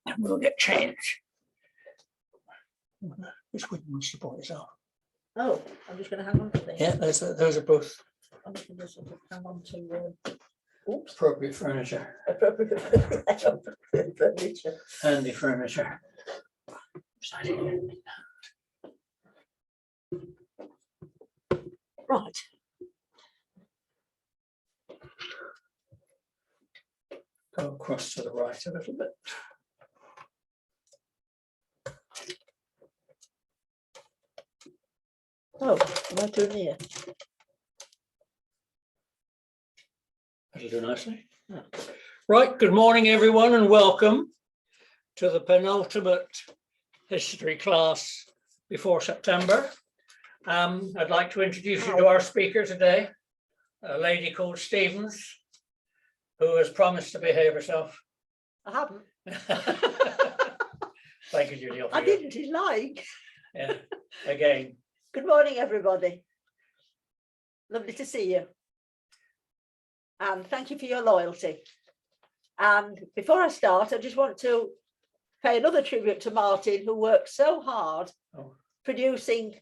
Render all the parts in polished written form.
And we'll get changed. Which one wants to point this out? Oh, I'm just going to hang on to this. Yeah, those are both I'm just going to sort of hang on to. Oops. appropriate furniture. Appropriate furniture. Handy furniture. Right. Go across to the right a little bit. Oh, am I too near? That'll do nicely. Yeah. Right, good morning everyone and welcome to the penultimate history class before September. I'd like to introduce you to our speaker today, a lady called Stevens, who has promised to behave herself. I haven't. Thank you, Judy. I didn't, he's lying. Yeah, again. Good morning, everybody. Lovely to see you. And thank you for your loyalty. And before I start, I just want to pay another tribute to Martin, who worked so hard producing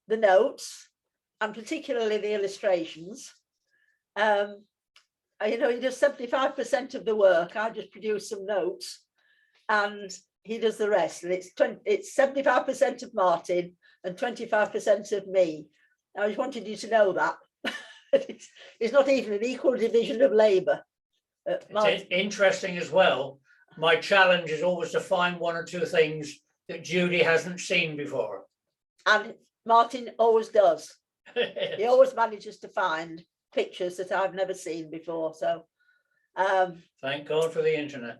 the notes and particularly the illustrations. You know, he does 75% of the work. I just produce some notes and he does the rest. And it's 75% of Martin and 25% of me. I just wanted you to know that. It's not even an equal division of labour. It's interesting as well. My challenge is always to find one or two things that Judy hasn't seen before. And Martin always does. He always manages to find pictures that I've never seen before. So thank God for the internet.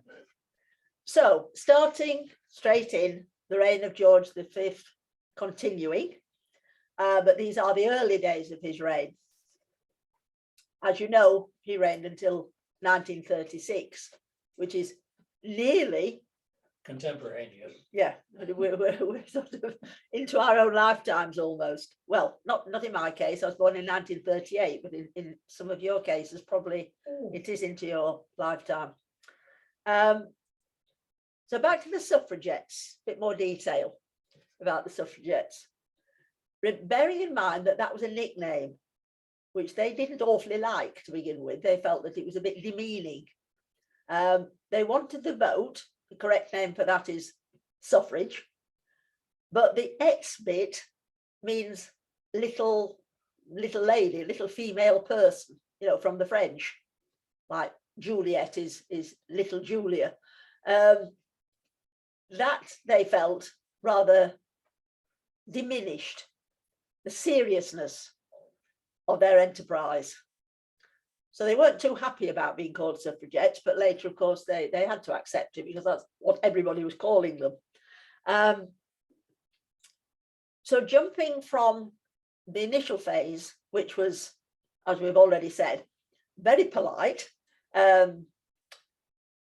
So starting straight in the reign of George V, continuing, but these are the early days of his reign. As you know, he reigned until 1936, which is nearly contemporaneous. Yeah, we're sort of into our own lifetimes almost. Well, not in my case. I was born in 1938, but in some of your cases, probably it is into your lifetime. So back to the suffragettes, a bit more detail about the suffragettes. Bearing in mind that that was a nickname, which they didn't awfully like to begin with. They felt that it was a bit demeaning. They wanted the vote. The correct name for that is suffrage. But the X bit means little lady, little female person, you know, from the French. Like Juliet is little Julia. That they felt rather diminished the seriousness of their enterprise. So they weren't too happy about being called suffragettes, but later, of course, they had to accept it because that's what everybody was calling them. So jumping from the initial phase, which was, as we've already said, very polite,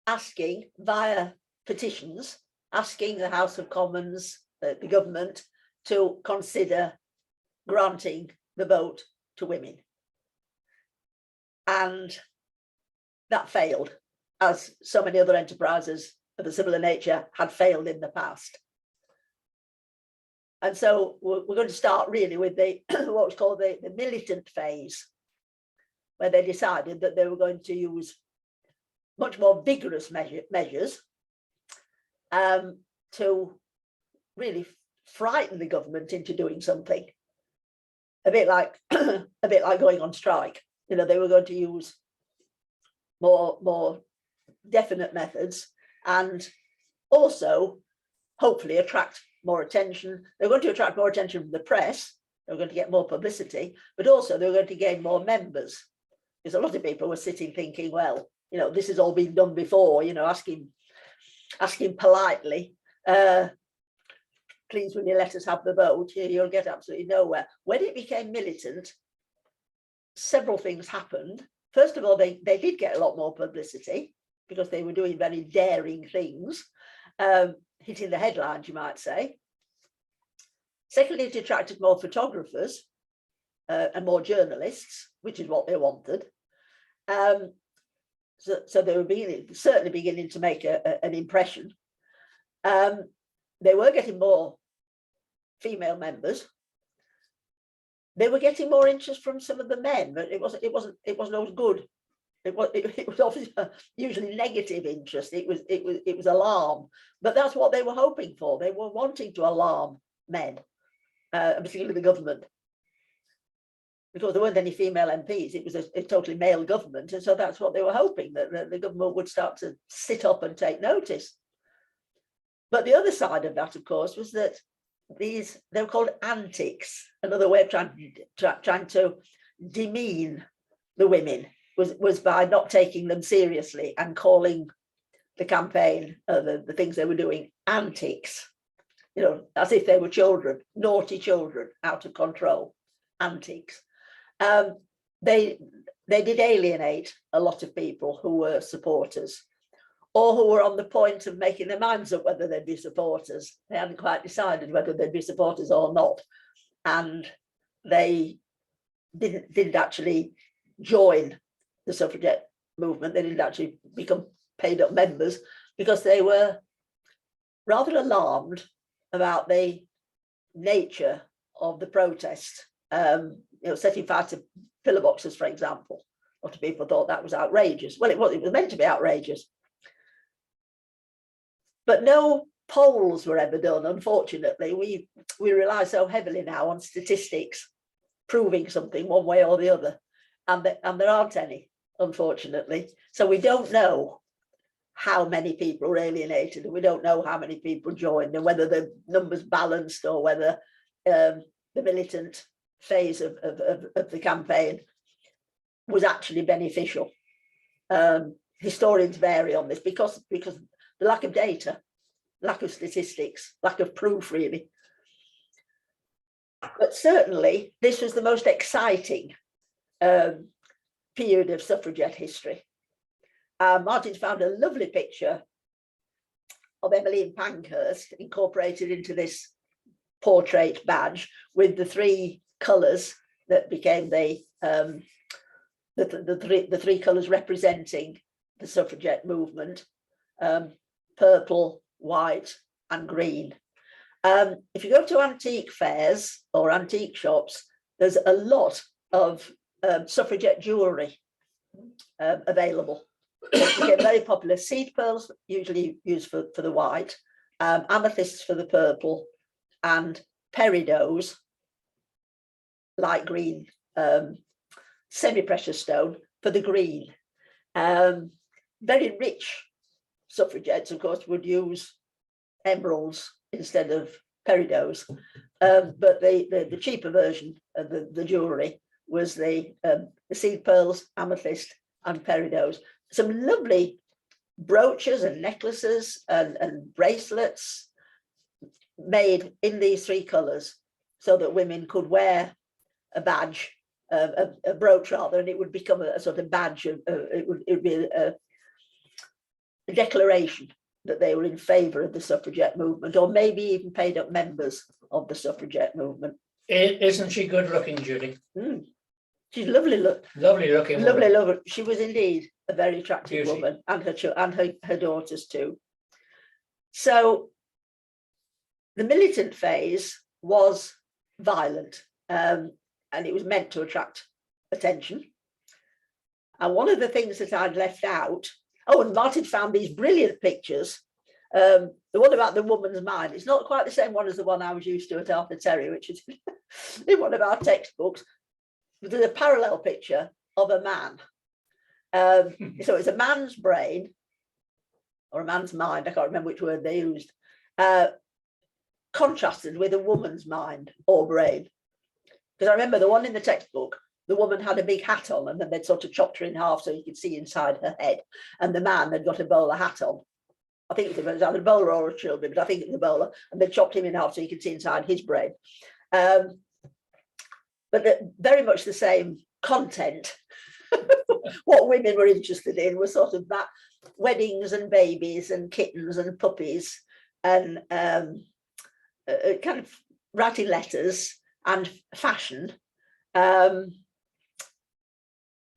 asking via petitions, asking the House of Commons, the government, to consider granting the vote to women. And that failed, as so many other enterprises of a similar nature had failed in the past. And so we're going to start really with the what was called the militant phase, where they decided that they were going to use much more vigorous measures to really frighten the government into doing something. A bit like going on strike. You know, they were going to use more definite methods and also hopefully attract more attention. They're going to attract more attention from the press. They're going to get more publicity, but also they're going to gain more members. Because a lot of people were sitting thinking, well, you know, this has all been done before, you know, asking politely, please will you let us have the vote? You'll get absolutely nowhere. When it became militant, several things happened. First of all, they did get a lot more publicity because they were doing very daring things, hitting the headlines, you might say. Secondly, it attracted more photographers and more journalists, which is what they wanted. So they were certainly beginning to make an impression. They were getting more female members. They were getting more interest from some of the men, but it wasn't always good. It was obviously usually negative interest. It was alarm, but that's what they were hoping for. They were wanting to alarm men, particularly the government, because there weren't any female MPs. It was a totally male government, and so that's what they were hoping, that the government would start to sit up and take notice. But the other side of that, of course, was that they were called antics. Another way of trying to demean the women was by not taking them seriously and calling the campaign, the things they were doing, antics, as if they were children, naughty children, out of control, antics. They did alienate a lot of people who were supporters, or who were on the point of making their minds up whether they'd be supporters. They hadn't quite decided whether they'd be supporters or not, and they didn't actually join the suffragette movement. They didn't actually become paid up members, because they were rather alarmed about the nature of the protest. Setting fire to pillar boxes, for example. A lot of people thought that was outrageous. Well, it was meant to be outrageous. But no polls were ever done, unfortunately. We rely so heavily now on statistics proving something one way or the other, and there aren't any, unfortunately. So we don't know how many people were alienated, and we don't know how many people joined, and whether the numbers balanced, or whether the militant phase of the campaign was actually beneficial. Historians vary on this because the lack of data, lack of statistics, lack of proof, really. But certainly this was the most exciting period of suffragette history. Martin's found a lovely picture of Emmeline Pankhurst incorporated into this portrait badge, with the three colours that became the three colours representing the suffragette movement: purple, white, and green. If you go to antique fairs or antique shops, there's a lot of suffragette jewellery available. It became very popular. Seed pearls, usually used for the white, amethysts for the purple, and peridots, light green, semi-precious stone, for the green. Very rich suffragettes, of course, would use emeralds instead of peridots, but the cheaper version of the jewellery was the seed pearls, amethyst, and peridots. Some lovely brooches and necklaces and bracelets made in these three colours, so that women could wear a badge, a brooch rather, and it would become a sort of badge. It would be a declaration that they were in favour of the suffragette movement, or maybe even paid up members of the suffragette movement. Isn't she good looking, Judy? She's lovely Lovely looking. Lovely. She was indeed a very attractive Beauty. woman, and her daughters too. So the militant phase was violent, and it was meant to attract attention. And one of the things that I'd left out, and Martin found these brilliant pictures. The one about the woman's mind, it's not quite the same one as the one I was used to at Arthur Terry, which is in one of our textbooks. But there's a parallel picture of a man. So it's a man's brain, or a man's mind, I can't remember which word they used, contrasted with a woman's mind or brain. Because I remember the one in the textbook, the woman had a big hat on, and then they'd sort of chopped her in half so you could see inside her head. And the man had got a bowler hat on. I think it was either a bowler or a children, but I think it was a bowler. And they chopped him in half so you could see inside his brain. But very much the same content. What women were interested in was sort of that weddings and babies and kittens and puppies, and kind of writing letters and fashion, and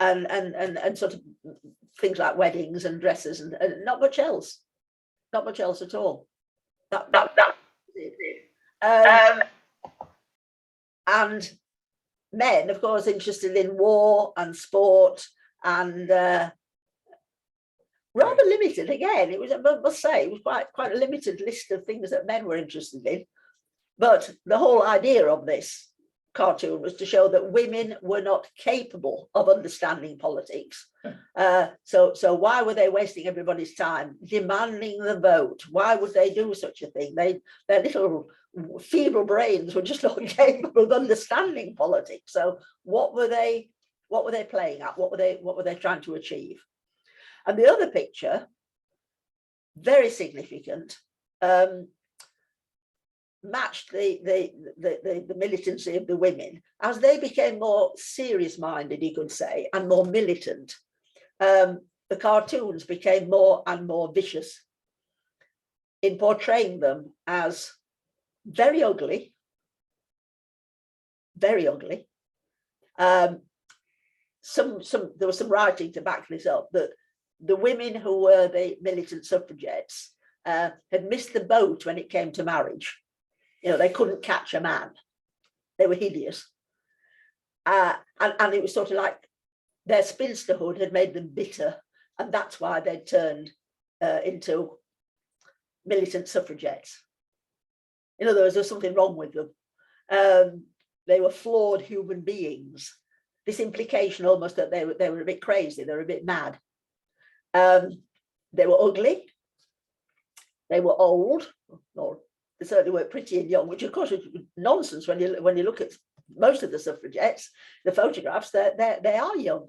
and sort of things like weddings and dresses and not much else. Not much else at all. That and men, of course, interested in war and sport and rather limited. Again, it was, I must say, it was quite a limited list of things that men were interested in. But the whole idea of this cartoon was to show that women were not capable of understanding politics. So why were they wasting everybody's time demanding the vote? Why would they do such a thing? Their little feeble brains were just not capable of understanding politics. So what were they playing at? What were they trying to achieve? And the other picture, very significant, matched the militancy of the women as they became more serious-minded, you could say, and more militant. The cartoons became more and more vicious in portraying them as very ugly, very ugly. There was some writing to back this up, that the women who were the militant suffragettes had missed the boat when it came to marriage. You know, they couldn't catch a man. They were hideous. And it was sort of like their spinsterhood had made them bitter, and that's why they turned into militant suffragettes. In other words, there was something wrong with them. They were flawed human beings. This implication almost that they were a bit crazy, they were a bit mad. They were ugly. They were old, or they certainly weren't pretty and young, which of course is nonsense when you look at most of the suffragettes, the photographs, they are young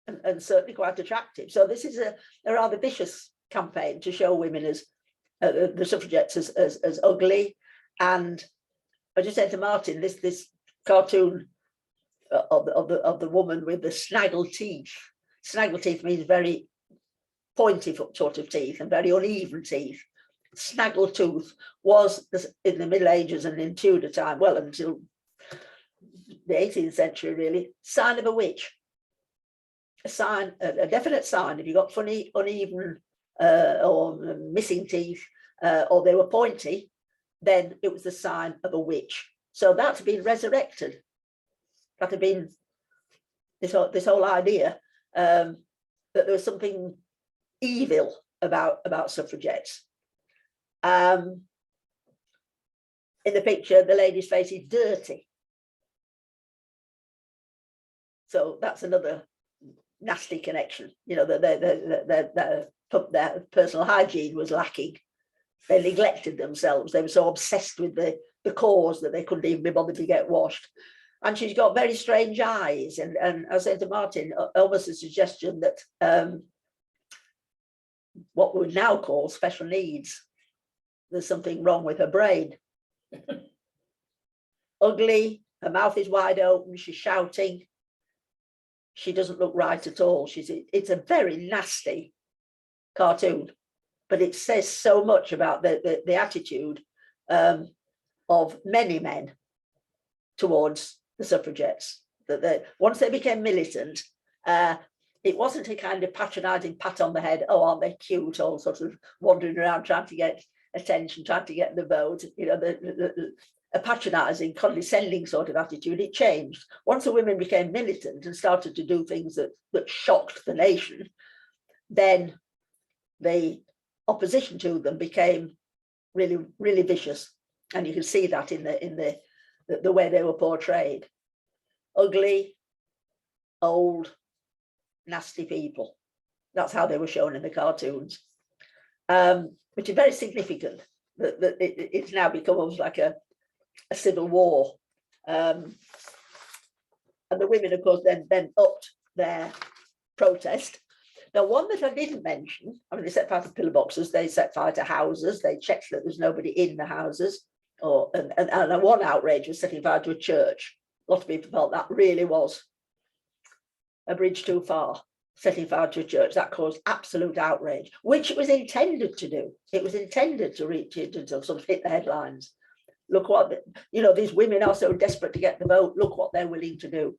and certainly quite attractive. So this is a rather vicious campaign to show women as the suffragettes as ugly. And I just said to Martin, this cartoon of the woman with the snaggle teeth. Snaggle teeth means very pointy sort of teeth and very uneven teeth. Snaggle tooth was in the Middle Ages and in Tudor time, well, until the 18th century, really, sign of a witch. A sign, a definite sign. If you got funny, uneven or missing teeth, or they were pointy, then it was the sign of a witch. So that's been resurrected. That had been this whole idea that there was something evil about suffragettes. In the picture, the lady's face is dirty. So that's another nasty connection. You know, their personal hygiene was lacking. They neglected themselves. They were so obsessed with the cause that they couldn't even be bothered to get washed. And she's got very strange eyes. And I said to Martin, almost a suggestion that what we would now call special needs. There's something wrong with her brain. Ugly, her mouth is wide open, she's shouting. She doesn't look right at all. It's a very nasty cartoon, but it says so much about the attitude of many men towards the suffragettes. That once they became militant, it wasn't a kind of patronizing pat on the head, oh, aren't they cute, all sort of wandering around trying to get attention, trying to get the vote, you know, a patronizing, condescending sort of attitude. It changed. Once the women became militant and started to do things that shocked the nation, then the opposition to them became really, really vicious. And you can see that in the way they were portrayed. Ugly, old, nasty people. That's how they were shown in the cartoons. Which is very significant that it's now become almost like a civil war. And the women, of course, then upped their protest. Now, one that I didn't mention, I mean, they set fire to pillar boxes, they set fire to houses, they checked that there's nobody in the houses, and one outrage was setting fire to a church. A lot of people felt that really was a bridge too far. Setting fire to a church, that caused absolute outrage, which it was intended to do. It was intended to reach it and sort of hit the headlines. Look what, you know, these women are so desperate to get the vote. Look what they're willing to do.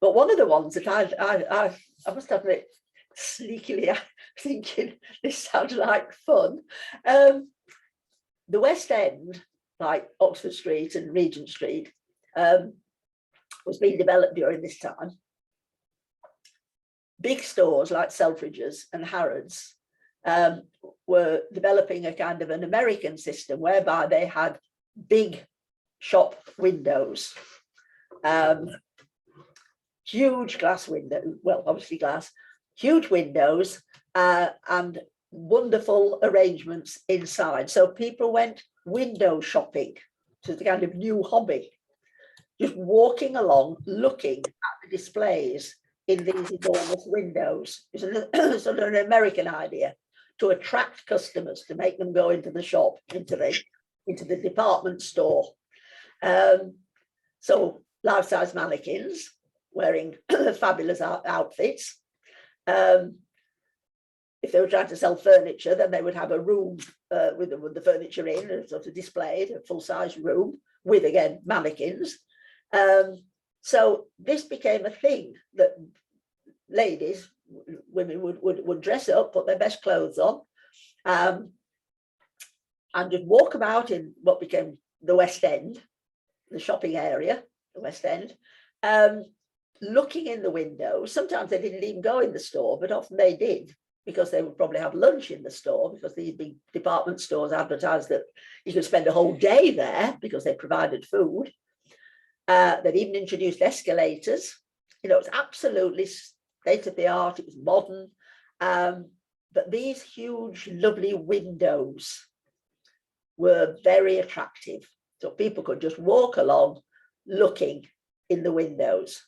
But one of the ones that I must admit, sneakily thinking this sounds like fun. The West End, like Oxford Street and Regent Street, was being developed during this time. Big stores like Selfridges and Harrods were developing a kind of an American system whereby they had big shop windows, huge glass window, well, obviously glass, huge windows, and wonderful arrangements inside. So people went window shopping, to the kind of new hobby, just walking along, looking at the displays in these enormous windows. It's sort of an American idea to attract customers, to make them go into the shop, into the department store. So life-size mannequins wearing fabulous outfits. If they were trying to sell furniture, then they would have a room with the furniture in, sort of displayed, a full-size room with, again, mannequins. So this became a thing that ladies, women would dress up, put their best clothes on, and just walk about in what became the West End, the shopping area, the West End, looking in the windows. Sometimes they didn't even go in the store, but often they did, because they would probably have lunch in the store, because these big department stores advertised that you could spend a whole day there because they provided food. They'd even introduced escalators. You know, it was absolutely state of the art. It was modern. But these huge, lovely windows were very attractive. So people could just walk along looking in the windows.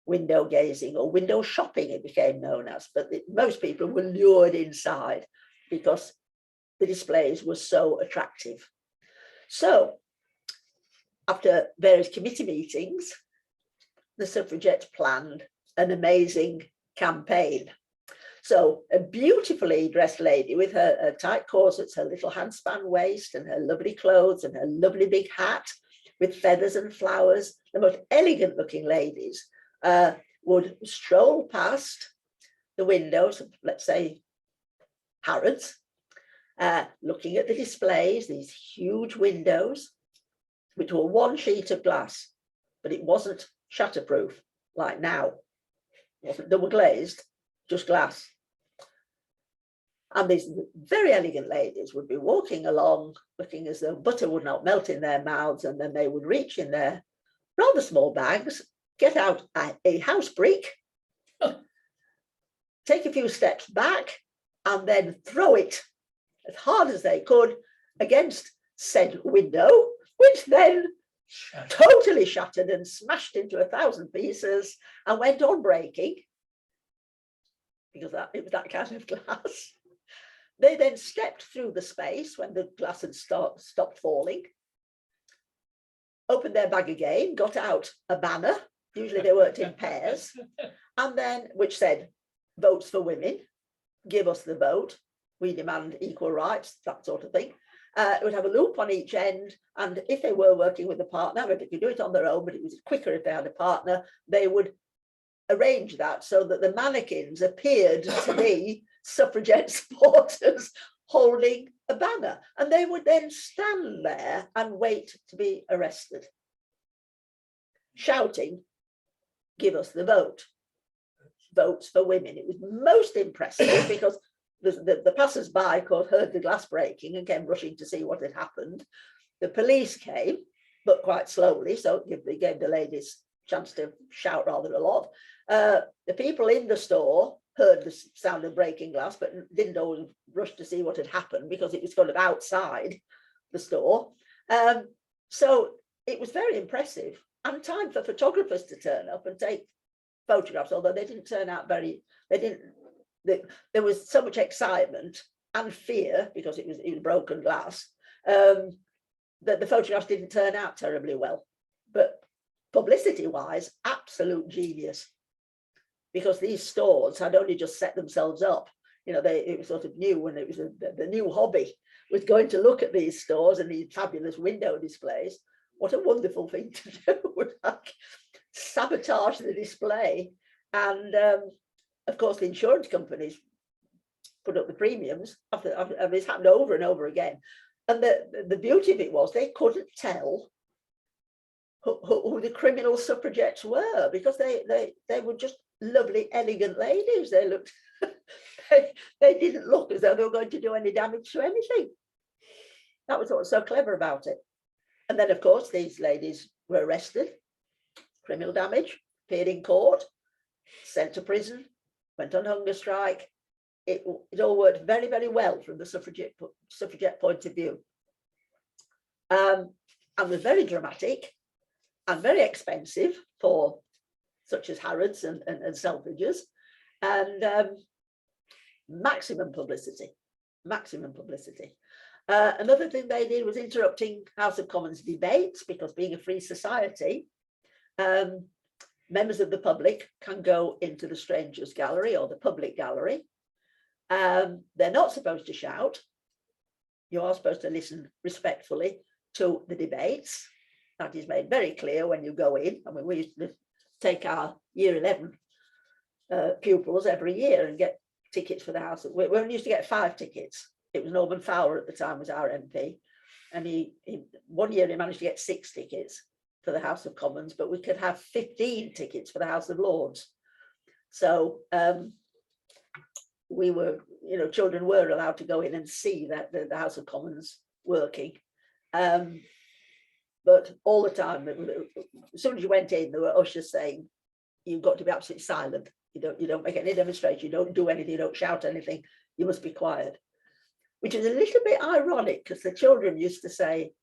Window gazing, or window shopping, it became known as. But most people were lured inside because the displays were so attractive. So after various committee meetings, the suffragettes planned an amazing campaign. So a beautifully dressed lady with her tight corsets, her little handspan waist, and her lovely clothes, and her lovely big hat with feathers and flowers, the most elegant looking ladies would stroll past the windows of, let's say, Harrods, looking at the displays, these huge windows, which were one sheet of glass, but it wasn't shatterproof like now. It wasn't double glazed, just glass. And these very elegant ladies would be walking along, looking as though butter would not melt in their mouths, and then they would reach in their rather small bags, get out a house brick, take a few steps back, and then throw it as hard as they could against said window, which then totally shattered and smashed into 1,000 pieces and went on breaking, because it was that kind of glass. They then stepped through the space when the glass had stopped falling, opened their bag again, got out a banner, usually they worked in pairs, and then, which said, votes for women, give us the vote, we demand equal rights, that sort of thing. It would have a loop on each end, and if they were working with a partner, if they could do it on their own, but it was quicker if they had a partner, they would arrange that so that the mannequins appeared to be suffragette supporters holding a banner, and they would then stand there and wait to be arrested, shouting, give us the vote, votes for women. It was most impressive because the passers-by, of course, heard the glass breaking and came rushing to see what had happened. The police came, but quite slowly, so they gave the ladies a chance to shout rather a lot. The people in the store heard the sound of breaking glass, but didn't always rush to see what had happened because it was kind of outside the store. So it was very impressive, and time for photographers to turn up and take photographs, although they didn't turn out there was so much excitement and fear because it was broken glass, that the photographs didn't turn out terribly well. But publicity wise, absolute genius, because these stores had only just set themselves up. You know, it was sort of new, when it was the new hobby was going to look at these stores and these fabulous window displays. What a wonderful thing to do. sabotage the display. And of course, the insurance companies put up the premiums. This happened over and over again. And the beauty of it was they couldn't tell who the criminal suffragettes were, because they were just lovely, elegant ladies. They looked, they didn't look as though they were going to do any damage to anything. That was what was so clever about it. And then, of course, these ladies were arrested, criminal damage, appeared in court, sent to prison, went on hunger strike. It all worked very, very well from the suffragette point of view. And was very dramatic and very expensive for such as Harrods and Selfridges, and maximum publicity. Another thing they did was interrupting House of Commons debates, because being a free society, members of the public can go into the Strangers Gallery or the public gallery. They're not supposed to shout. You are supposed to listen respectfully to the debates. That is made very clear when you go in. I mean, we used to take our year 11 pupils every year and get tickets for the House. We only used to get 5 tickets. It was Norman Fowler at the time was our MP. And one year he managed to get 6 tickets for the House of Commons, but we could have 15 tickets for the House of Lords. So we were, children were allowed to go in and see that the House of Commons working. But all the time, as soon as you went in, there were ushers saying, "You've got to be absolutely silent. You don't make any demonstration. You don't do anything. You don't shout anything. You must be quiet." Which is a little bit ironic, because the children used to say,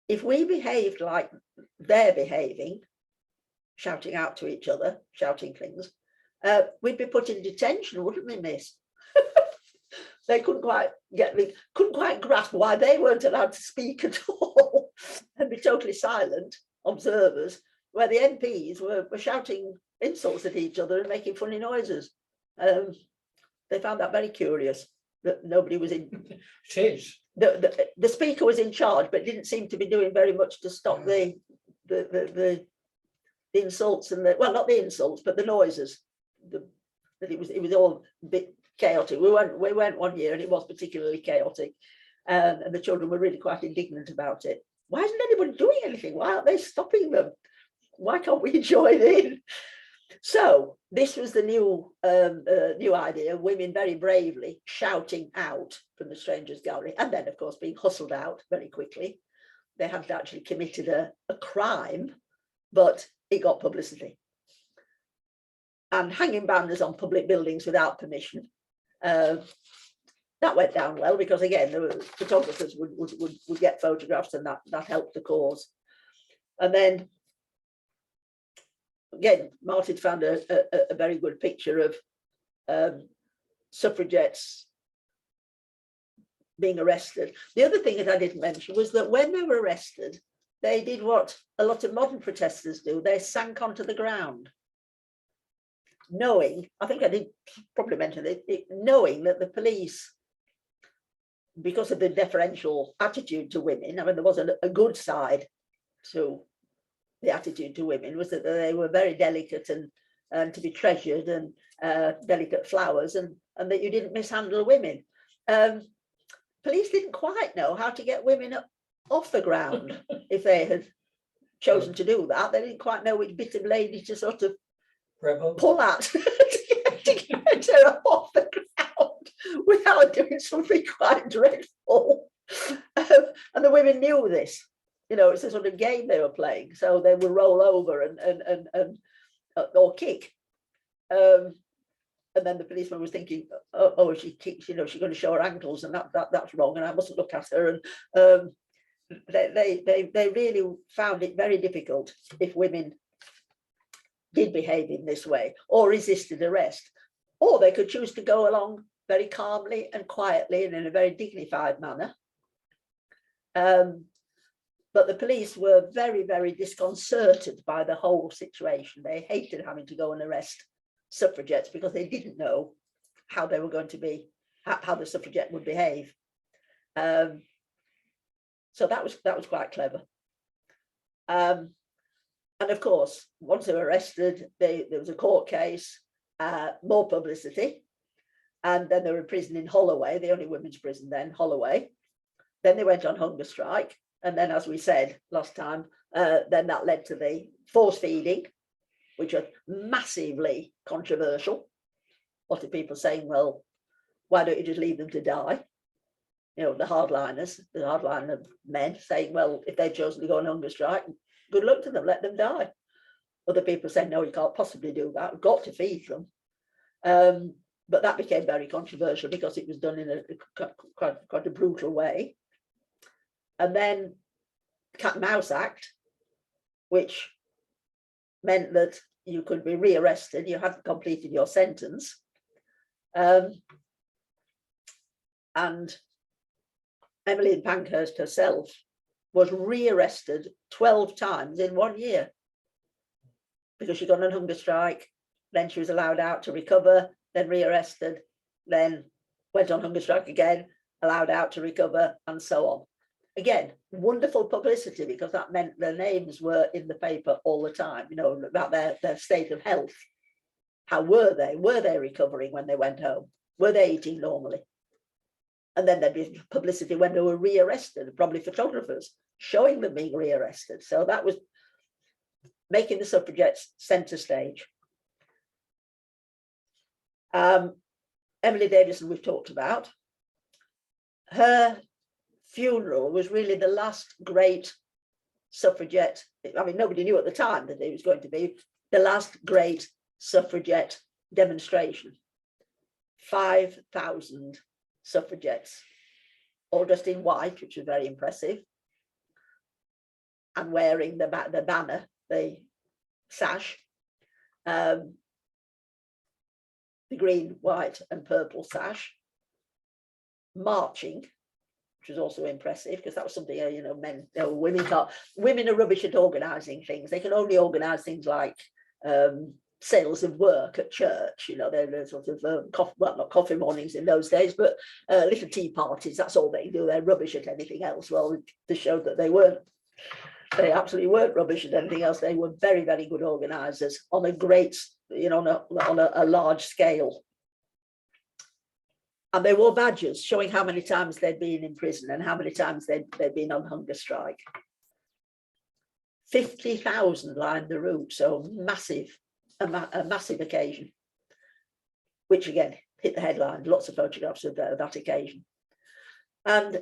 if we behaved like they're behaving, shouting out to each other, shouting things, we'd be put in detention, wouldn't we, miss? They couldn't quite grasp why they weren't allowed to speak at all and be totally silent observers, where the MPs were shouting insults at each other and making funny noises. They found that very curious, that nobody was in. It is. The speaker was in charge, but didn't seem to be doing very much to stop the insults and not the insults, but the noises. It was all a bit chaotic. We went one year and it was particularly chaotic, and the children were really quite indignant about it. Why isn't anybody doing anything? Why aren't they stopping them? Why can't we join in? So this was the new idea, women very bravely shouting out from the Strangers Gallery, and then of course being hustled out very quickly. They hadn't actually committed a crime, but it got publicity. And hanging banners on public buildings without permission, that went down well, because again, the photographers would get photographs, and that helped the cause. And then again, Martin found a very good picture of suffragettes being arrested. The other thing that I didn't mention was that when they were arrested, they did what a lot of modern protesters do. They sank onto the ground, knowing, I think I did probably mention it, knowing that the police, because of the deferential attitude to women, I mean, there was a good side to the attitude to women, was that they were very delicate and to be treasured, and delicate flowers, and that you didn't mishandle women. Police didn't quite know how to get women off the ground. If they had chosen to do that, they didn't quite know which bit of lady to sort of pull at to get her off the ground without doing something quite dreadful. And the women knew this. It's a sort of game they were playing, so they would roll over and or kick. And then the policeman was thinking, oh, if she kicks, she's going to show her ankles, and that's wrong, and I mustn't look at her. And they really found it very difficult if women did behave in this way or resisted arrest, or they could choose to go along very calmly and quietly and in a very dignified manner. But the police were very, very disconcerted by the whole situation. They hated having to go and arrest suffragettes, because they didn't know how they were going to be, how the suffragette would behave. So that was quite clever. And of course, once they were arrested, there was a court case, more publicity. And then they were in prison in Holloway, the only women's prison then, Holloway. Then they went on hunger strike. And then, as we said last time, then that led to the force feeding, which was massively controversial. A lot of people saying, well, why don't you just leave them to die? You know, the hardliner men saying, well, if they've chosen to go on hunger strike, good luck to them, let them die. Other people saying, no, you can't possibly do that. We've got to feed them. But that became very controversial because it was done in a quite a brutal way. And then Cat and Mouse Act, which meant that you could be rearrested, you hadn't completed your sentence. And Emmeline Pankhurst herself was rearrested 12 times in 1 year because she got on hunger strike, then she was allowed out to recover, then rearrested, then went on hunger strike again, allowed out to recover, and so on. Again, wonderful publicity because that meant their names were in the paper all the time, you know, about their state of health. How were they? Were they recovering when they went home? Were they eating normally? And then there'd be publicity when they were rearrested, probably photographers showing them being rearrested. So that was making the suffragettes centre stage. Emily Davison, we've talked about. Her funeral was really the last great suffragette. I mean, nobody knew at the time that it was going to be the last great suffragette demonstration. 5,000 suffragettes, all dressed in white, which was very impressive, and wearing the banner, the sash, the green, white, and purple sash, marching, which was also impressive because that was something, you know, women can't. Women are rubbish at organising things. They can only organise things like sales of work at church. You know, they're sort of well, not coffee mornings in those days, but little tea parties. That's all they do. They're rubbish at anything else. Well, to show that they weren't. They absolutely weren't rubbish at anything else. They were very, very good organisers on a great, you know, on a large scale. And they wore badges showing how many times they'd been in prison and how many times they'd been on hunger strike. 50,000 lined the route, so massive, a massive occasion, which again hit the headlines. Lots of photographs of that occasion. And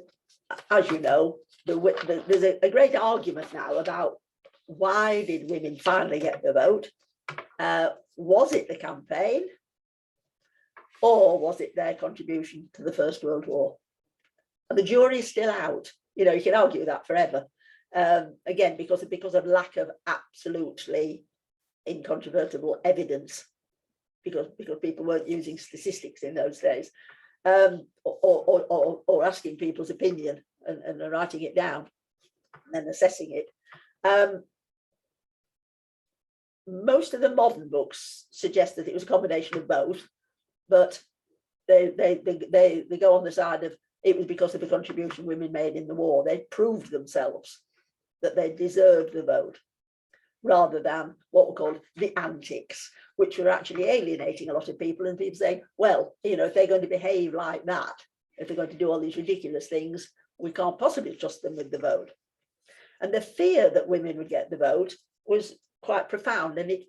as you know, there's a great argument now about why did women finally get the vote? Was it the campaign? Or was it their contribution to the First World War? And the jury is still out. You know, you can argue that forever. Again, because of lack of absolutely incontrovertible evidence, because people weren't using statistics in those days, or asking people's opinion and writing it down and then assessing it. Most of the modern books suggest that it was a combination of both. But they go on the side of it was because of the contribution women made in the war. They proved themselves that they deserved the vote, rather than what were called the antics, which were actually alienating a lot of people. And people saying, well, you know, if they're going to behave like that, if they're going to do all these ridiculous things, we can't possibly trust them with the vote. And the fear that women would get the vote was quite profound. And it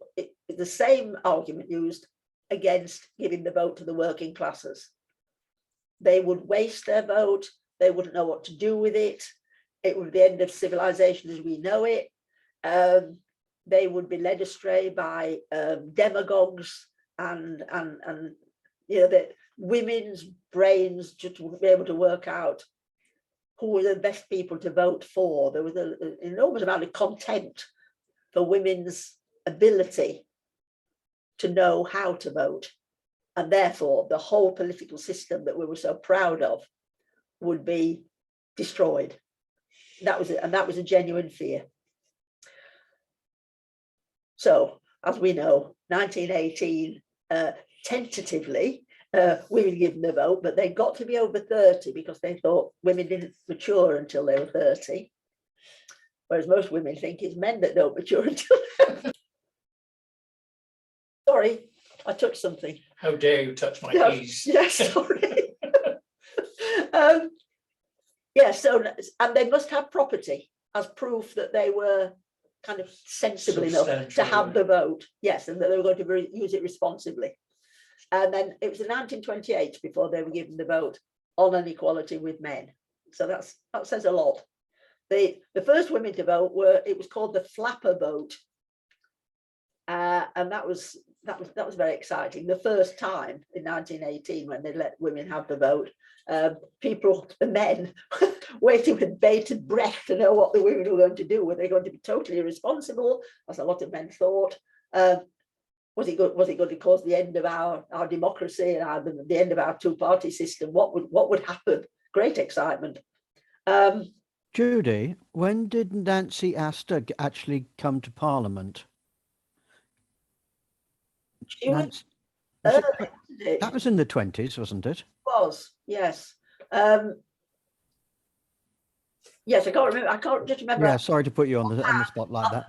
the same argument used against giving the vote to the working classes. They would waste their vote. They wouldn't know what to do with it. It would be the end of civilization as we know it. They would be led astray by demagogues and you know, that women's brains just wouldn't be able to work out who were the best people to vote for. There was an enormous amount of contempt for women's ability to know how to vote, and therefore the whole political system that we were so proud of would be destroyed. That was it, and that was a genuine fear. So, as we know, 1918, tentatively, women given the vote, but they got to be over 30 because they thought women didn't mature until they were 30. whereas most women think it's men that don't mature until. Sorry, I touched something. How dare you touch my No, keys? yes, sorry. Yeah, so, and they must have property as proof that they were kind of sensible enough to Substantial, have yeah. the vote. Yes, and that they were going to use it responsibly. And then it was in 1928 before they were given the vote on an equality with men. So that says a lot. The first women to vote it was called the flapper vote. And that was very exciting. The first time in 1918 when they let women have the vote, the men waiting with bated breath to know what the women were going to do. Were they going to be totally irresponsible, as a lot of men thought? Was it going to cause the end of our democracy and the end of our two-party system? What would happen? Great excitement. Judy, when did Nancy Astor actually come to Parliament? Nancy, that was in the 20s, wasn't it? Was, yes. Yes, I can't remember. I can't just remember. Yeah, sorry to put you on the spot like that.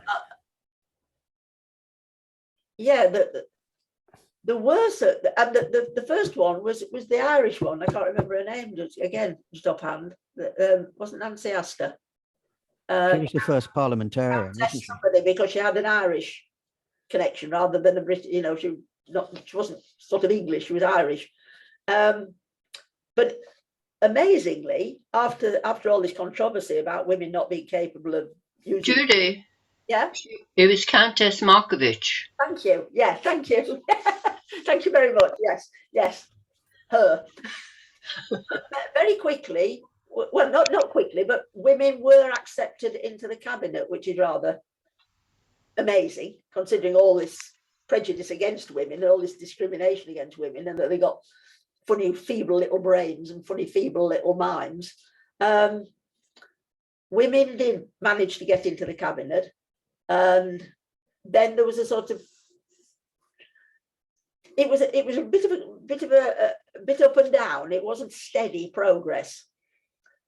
Yeah, the worst, and the first one was the Irish one. I can't remember her name. Again, just offhand. Wasn't Nancy Astor? She was the first parliamentarian, wasn't she? Because she had an Irish connection rather than a British. You know, she wasn't sort of English. She was Irish. But amazingly, after all this controversy about women not being capable of using. Judy. Yeah. It was Countess Markovich. Thank you. Yeah, thank you. Thank you very much. Yes, her. Very quickly, well, not quickly, but women were accepted into the cabinet, which is rather amazing, considering all this prejudice against women and all this discrimination against women, and that they got funny, feeble little brains and funny, feeble little minds. Women did manage to get into the cabinet, and then there was a sort of. It was a bit up and down. It wasn't steady progress.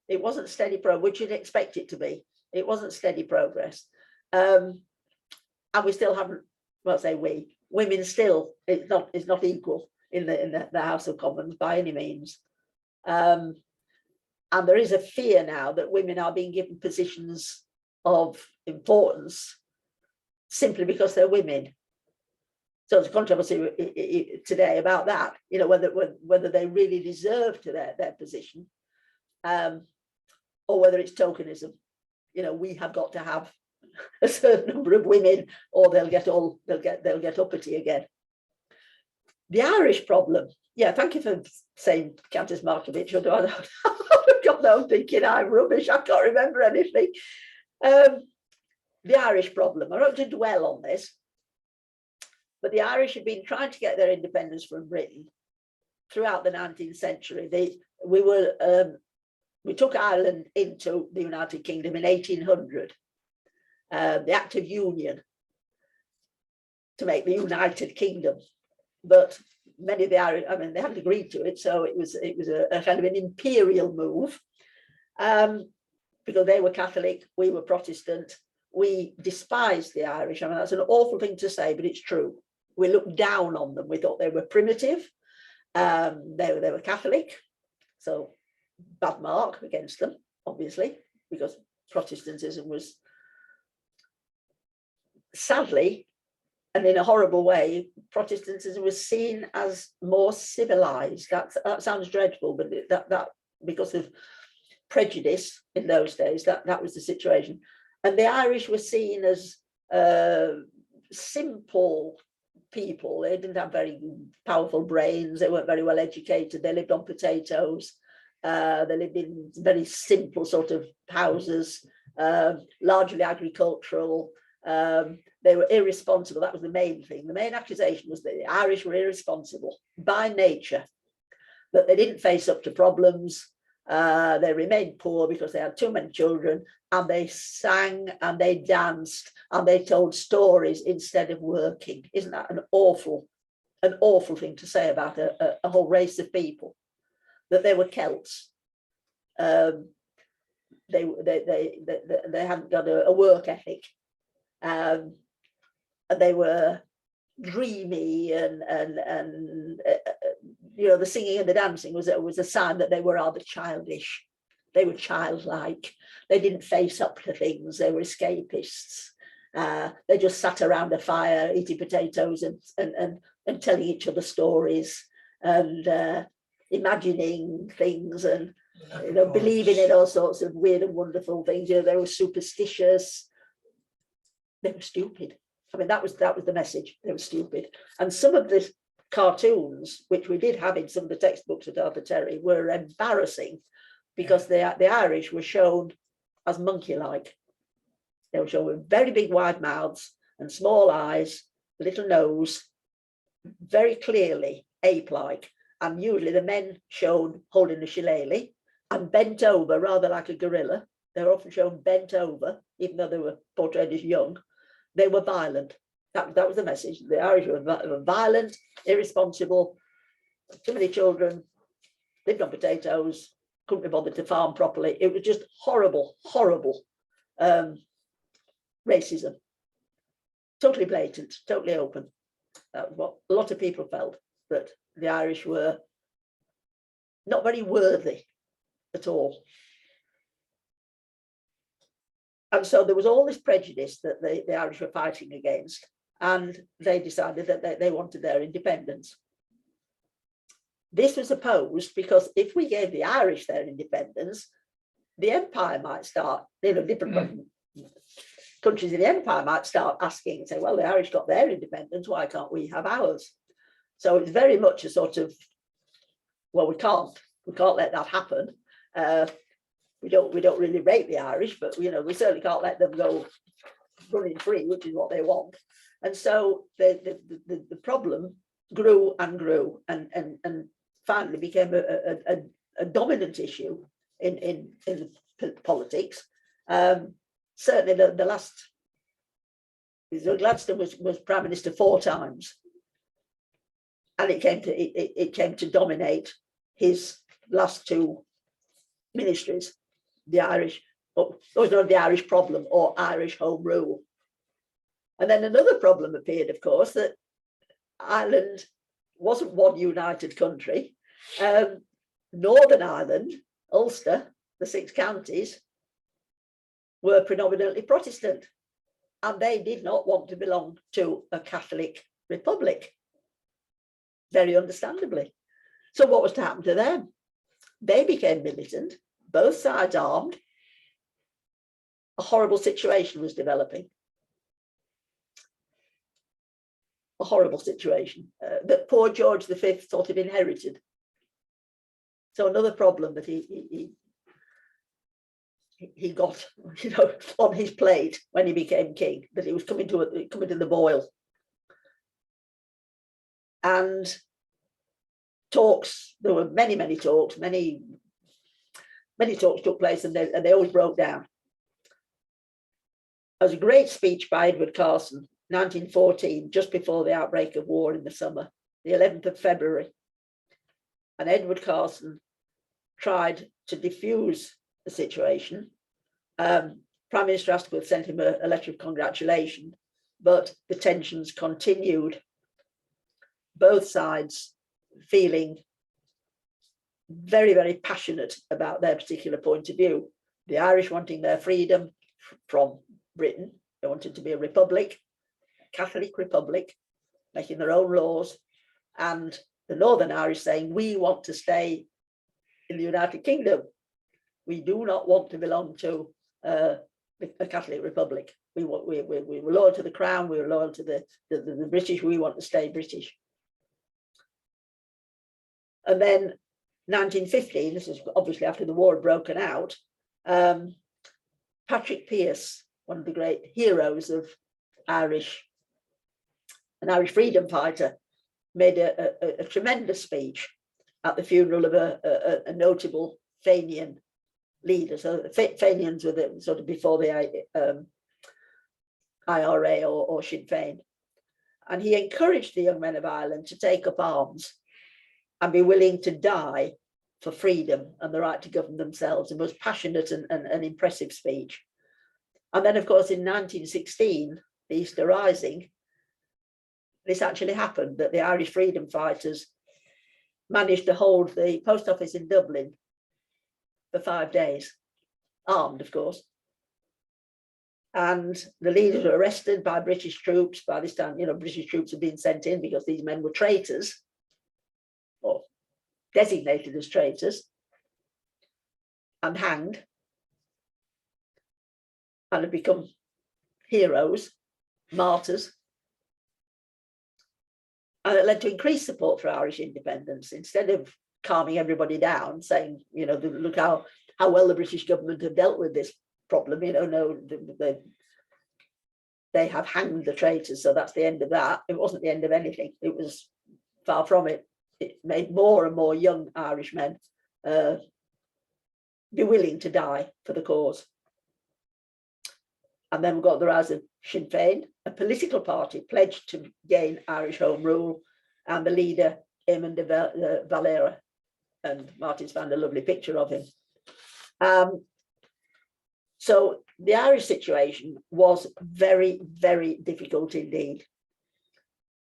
It wasn't steady progress, which you'd expect it to be. It wasn't steady progress, and we still haven't. Well, say we women still. It's not equal in the House of Commons by any means, and there is a fear now that women are being given positions of importance simply because they're women. So there's controversy today about that, you know, whether they really deserve to their position, or whether it's tokenism. You know, we have got to have a certain number of women, or they'll get uppity again. The Irish problem. Yeah, thank you for saying Countess Markovich. I've got no thinking I'm rubbish. I can't remember anything. The Irish problem. I don't want to dwell on this. But the Irish had been trying to get their independence from Britain throughout the 19th century. We took Ireland into the United Kingdom in 1800, the Act of Union, to make the United Kingdom. But many of the Irish, I mean, they hadn't agreed to it, so it was a kind of an imperial move, because they were Catholic, we were Protestant. We despised the Irish. I mean, that's an awful thing to say, but it's true. We looked down on them. We thought they were primitive. They were Catholic, so bad mark against them, obviously, because Protestantism was, sadly, and in a horrible way, Protestantism was seen as more civilized. That sounds dreadful, but that because of prejudice in those days, that was the situation. And the Irish were seen as simple people. They didn't have very powerful brains. They weren't very well educated. They lived on potatoes. They lived in very simple sort of houses, largely agricultural. They were irresponsible. That was the main thing. The main accusation was that the Irish were irresponsible by nature, that they didn't face up to problems. They remained poor because they had too many children, and they sang and they danced and they told stories instead of working. Isn't that an awful thing to say about a whole race of people? That they were Celts. they hadn't got a work ethic, and they were dreamy, and you know, the singing and the dancing was a sign that they were rather childish. They were childlike. They didn't face up to things. They were escapists. They just sat around a fire eating potatoes and telling each other stories and imagining things, and you know, believing in all sorts of weird and wonderful things. You know, they were superstitious. They were stupid. I mean, that was the message. They were stupid. And some of the cartoons, which we did have in some of the textbooks at Arthur Terry, were embarrassing, because the Irish were shown as monkey-like. They were shown with very big wide mouths and small eyes, little nose, very clearly ape-like, and usually the men shown holding a shillelagh and bent over, rather like a gorilla. They were often shown bent over, even though they were portrayed as young. They were violent. That was the message. The Irish were violent, irresponsible, too many children, lived on potatoes, couldn't be bothered to farm properly. It was just horrible, horrible racism. Totally blatant, totally open. That was what a lot of people felt, that the Irish were not very worthy at all. And so there was all this prejudice that the Irish were fighting against, and they decided that they wanted their independence. This was opposed because if we gave the Irish their independence, the empire might start, you know, different countries in the empire might start asking and say, well, the Irish got their independence, why can't we have ours? So it's very much a sort of, well, we can't let that happen. We don't really rate the Irish, but you know, we certainly can't let them go running free, which is what they want. And so the problem grew and grew, and finally became a dominant issue in politics. Certainly the last, Gladstone was Prime Minister 4 times, and it came to dominate his last 2 ministries. The Irish, there was no the Irish problem or Irish home rule. And then another problem appeared, of course, that Ireland wasn't one united country. Northern Ireland, Ulster, the 6 counties, were predominantly Protestant, and they did not want to belong to a Catholic republic, very understandably. So what was to happen to them? They became militant, both sides armed. A horrible situation was developing. A horrible situation that poor George V sort of inherited. So another problem that he got, you know, on his plate when he became king, that he was coming to the boil. And talks, there were many talks, many talks took place, and they always broke down. There was a great speech by Edward Carson, 1914, just before the outbreak of war in the summer, the 11th of February. And Edward Carson tried to diffuse the situation. Prime Minister Asquith sent him a letter of congratulation, but the tensions continued. Both sides feeling very passionate about their particular point of view. The Irish wanting their freedom from Britain. They wanted to be a republic, Catholic republic, making their own laws, and the Northern Irish saying, we want to stay in the United Kingdom. We do not want to belong to a Catholic republic. We were loyal to the Crown, we were loyal to the British, we want to stay British. And then 1915, this is obviously after the war had broken out, Patrick Pearse, one of the great heroes of an Irish freedom fighter, made a tremendous speech at the funeral of a notable Fenian leader. So the Fenians were the, sort of before the IRA or Sinn Féin. And he encouraged the young men of Ireland to take up arms and be willing to die for freedom and the right to govern themselves, the most passionate and impressive speech. And then, of course, in 1916, the Easter Rising, this actually happened, that the Irish freedom fighters managed to hold the post office in Dublin for 5 days, armed, of course. And the leaders were arrested by British troops. By this time, British troops had been sent in because these men were traitors, or designated as traitors, and hanged, and had become heroes, martyrs. And it led to increased support for Irish independence. Instead of calming everybody down, saying, look how well the British government have dealt with this problem, no, they have hanged the traitors, so that's the end of that. It wasn't the end of anything. It was far from it. It made more and more young Irish men be willing to die for the cause. And then we've got the rise of Sinn Féin, a political party pledged to gain Irish Home Rule, and the leader, Eamon de Valera, and Martin's found a lovely picture of him. So the Irish situation was very, very difficult indeed.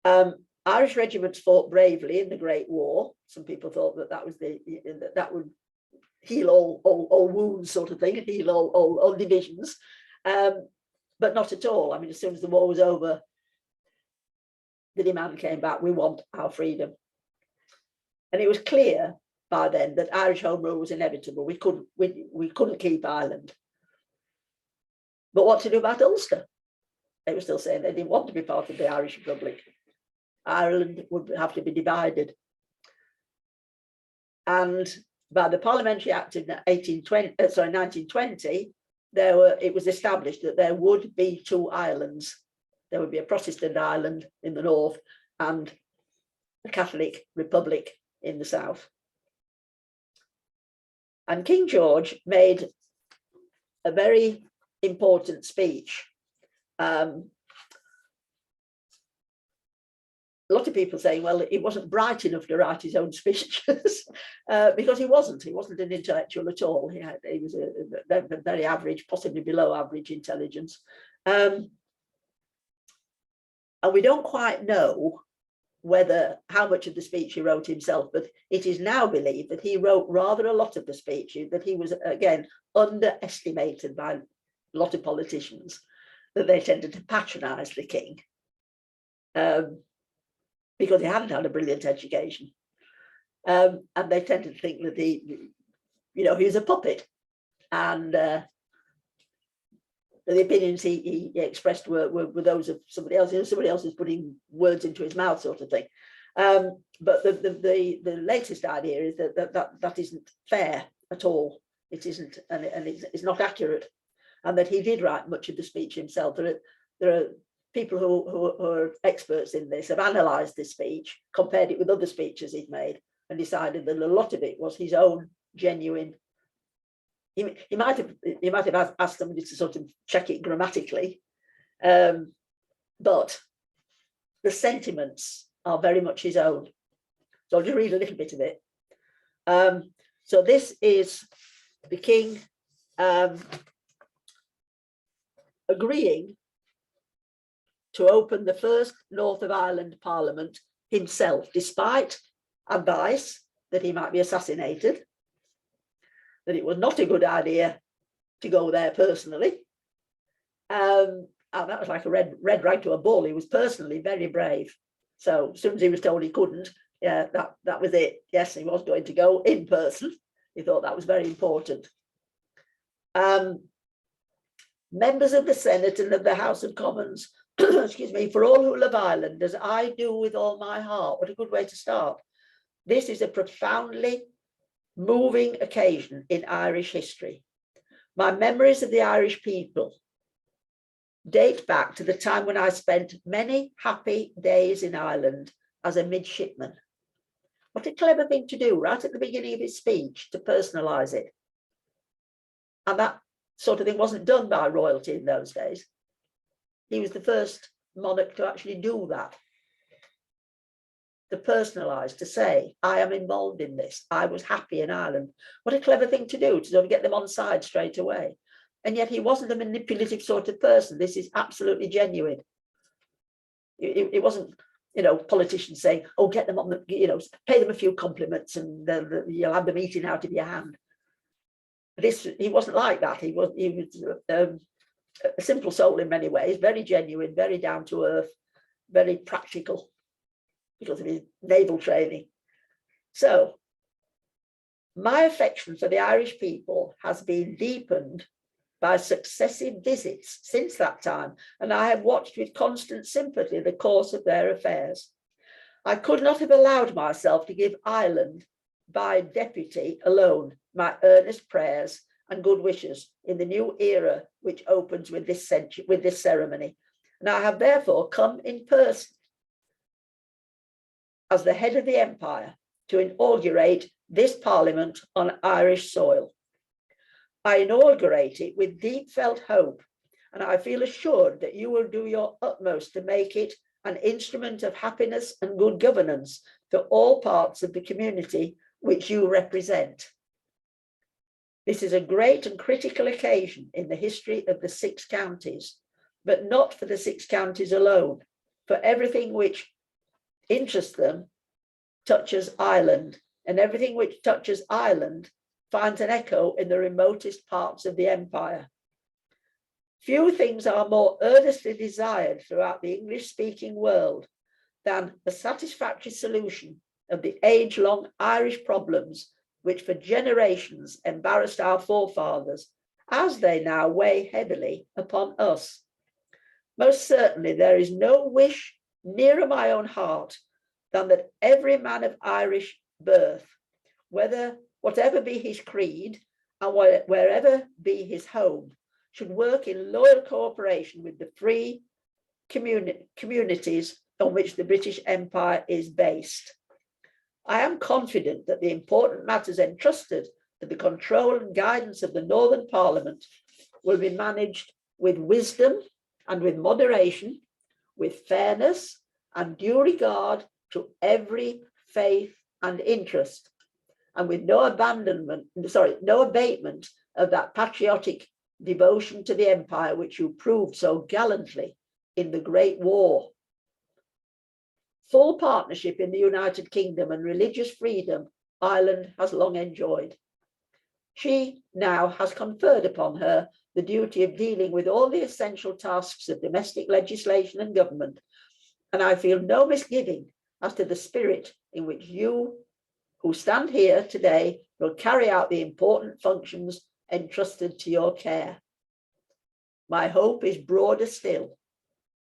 Irish regiments fought bravely in the Great War. Some people thought that would heal all wounds, sort of thing, heal all divisions. But not at all. I mean, as soon as the war was over, the demand came back: we want our freedom. And it was clear by then that Irish Home Rule was inevitable. We couldn't keep Ireland. But what to do about Ulster? They were still saying they didn't want to be part of the Irish Republic. Ireland would have to be divided. And by the Parliamentary Act of 1920, it was established that there would be two Irelands. There would be a Protestant Ireland in the north and a Catholic Republic in the south. And King George made a very important speech. A lot of people saying, well, he wasn't bright enough to write his own speeches because he wasn't an intellectual at all. He was a very average, possibly below average intelligence. And we don't quite know how much of the speech he wrote himself, but it is now believed that he wrote rather a lot of the speech, that he was, again, underestimated by a lot of politicians, that they tended to patronize the king. Because he hadn't had a brilliant education. And they tended to think that he was a puppet. And the opinions he expressed were those of somebody else. Somebody else was putting words into his mouth, sort of thing. But the latest idea is that isn't fair at all. It isn't, and it's not accurate. And that he did write much of the speech himself. There are people who are experts in this have analysed this speech, compared it with other speeches he'd made, and decided that a lot of it was his own genuine. He might have asked somebody to sort of check it grammatically, but the sentiments are very much his own. So I'll just read a little bit of it. So this is the king agreeing to open the first North of Ireland Parliament himself, despite advice that he might be assassinated, that it was not a good idea to go there personally. And that was like a red rag to a bull. He was personally very brave. So as soon as he was told he couldn't, yeah, that was it. Yes, he was going to go in person. He thought that was very important. Members of the Senate and of the House of Commons, excuse me, for all who love Ireland, as I do with all my heart. What a good way to start. This is a profoundly moving occasion in Irish history. My memories of the Irish people date back to the time when I spent many happy days in Ireland as a midshipman. What a clever thing to do right at the beginning of his speech, to personalise it. And that sort of thing wasn't done by royalty in those days. He was the first monarch to actually do that. to personalise, to say, I am involved in this. I was happy in Ireland. What a clever thing to do, to sort of get them on side straight away. And yet he wasn't a manipulative sort of person. This is absolutely genuine. It wasn't, you know, politicians saying, oh, get them on the, you know, pay them a few compliments and you'll have them eating out of your hand. He wasn't like that. He was a simple soul in many ways, very genuine, very down to earth, very practical because of his naval training. So my affection for the Irish people has been deepened by successive visits since that time, and I have watched with constant sympathy the course of their affairs. I could not have allowed myself to give Ireland by deputy alone my earnest prayers and good wishes in the new era which opens with this century, with this ceremony. And I have therefore come in person as the head of the empire to inaugurate this parliament on Irish soil. I inaugurate it with deep felt hope, and I feel assured that you will do your utmost to make it an instrument of happiness and good governance for all parts of the community which you represent. This is a great and critical occasion in the history of the 6 counties, but not for the 6 counties alone, for everything which interests them touches Ireland, and everything which touches Ireland finds an echo in the remotest parts of the empire. Few things are more earnestly desired throughout the English-speaking world than the satisfactory solution of the age-long Irish problems which for generations embarrassed our forefathers, as they now weigh heavily upon us. Most certainly there is no wish nearer my own heart than that every man of Irish birth, whatever be his creed and wherever be his home, should work in loyal cooperation with the free communities on which the British Empire is based. I am confident that the important matters entrusted to the control and guidance of the Northern Parliament will be managed with wisdom and with moderation, with fairness and due regard to every faith and interest, and with no abatement of that patriotic devotion to the empire which you proved so gallantly in the Great War. Full partnership in the United Kingdom and religious freedom Ireland has long enjoyed. She now has conferred upon her the duty of dealing with all the essential tasks of domestic legislation and government, and I feel no misgiving as to the spirit in which you who stand here today will carry out the important functions entrusted to your care. My hope is broader still.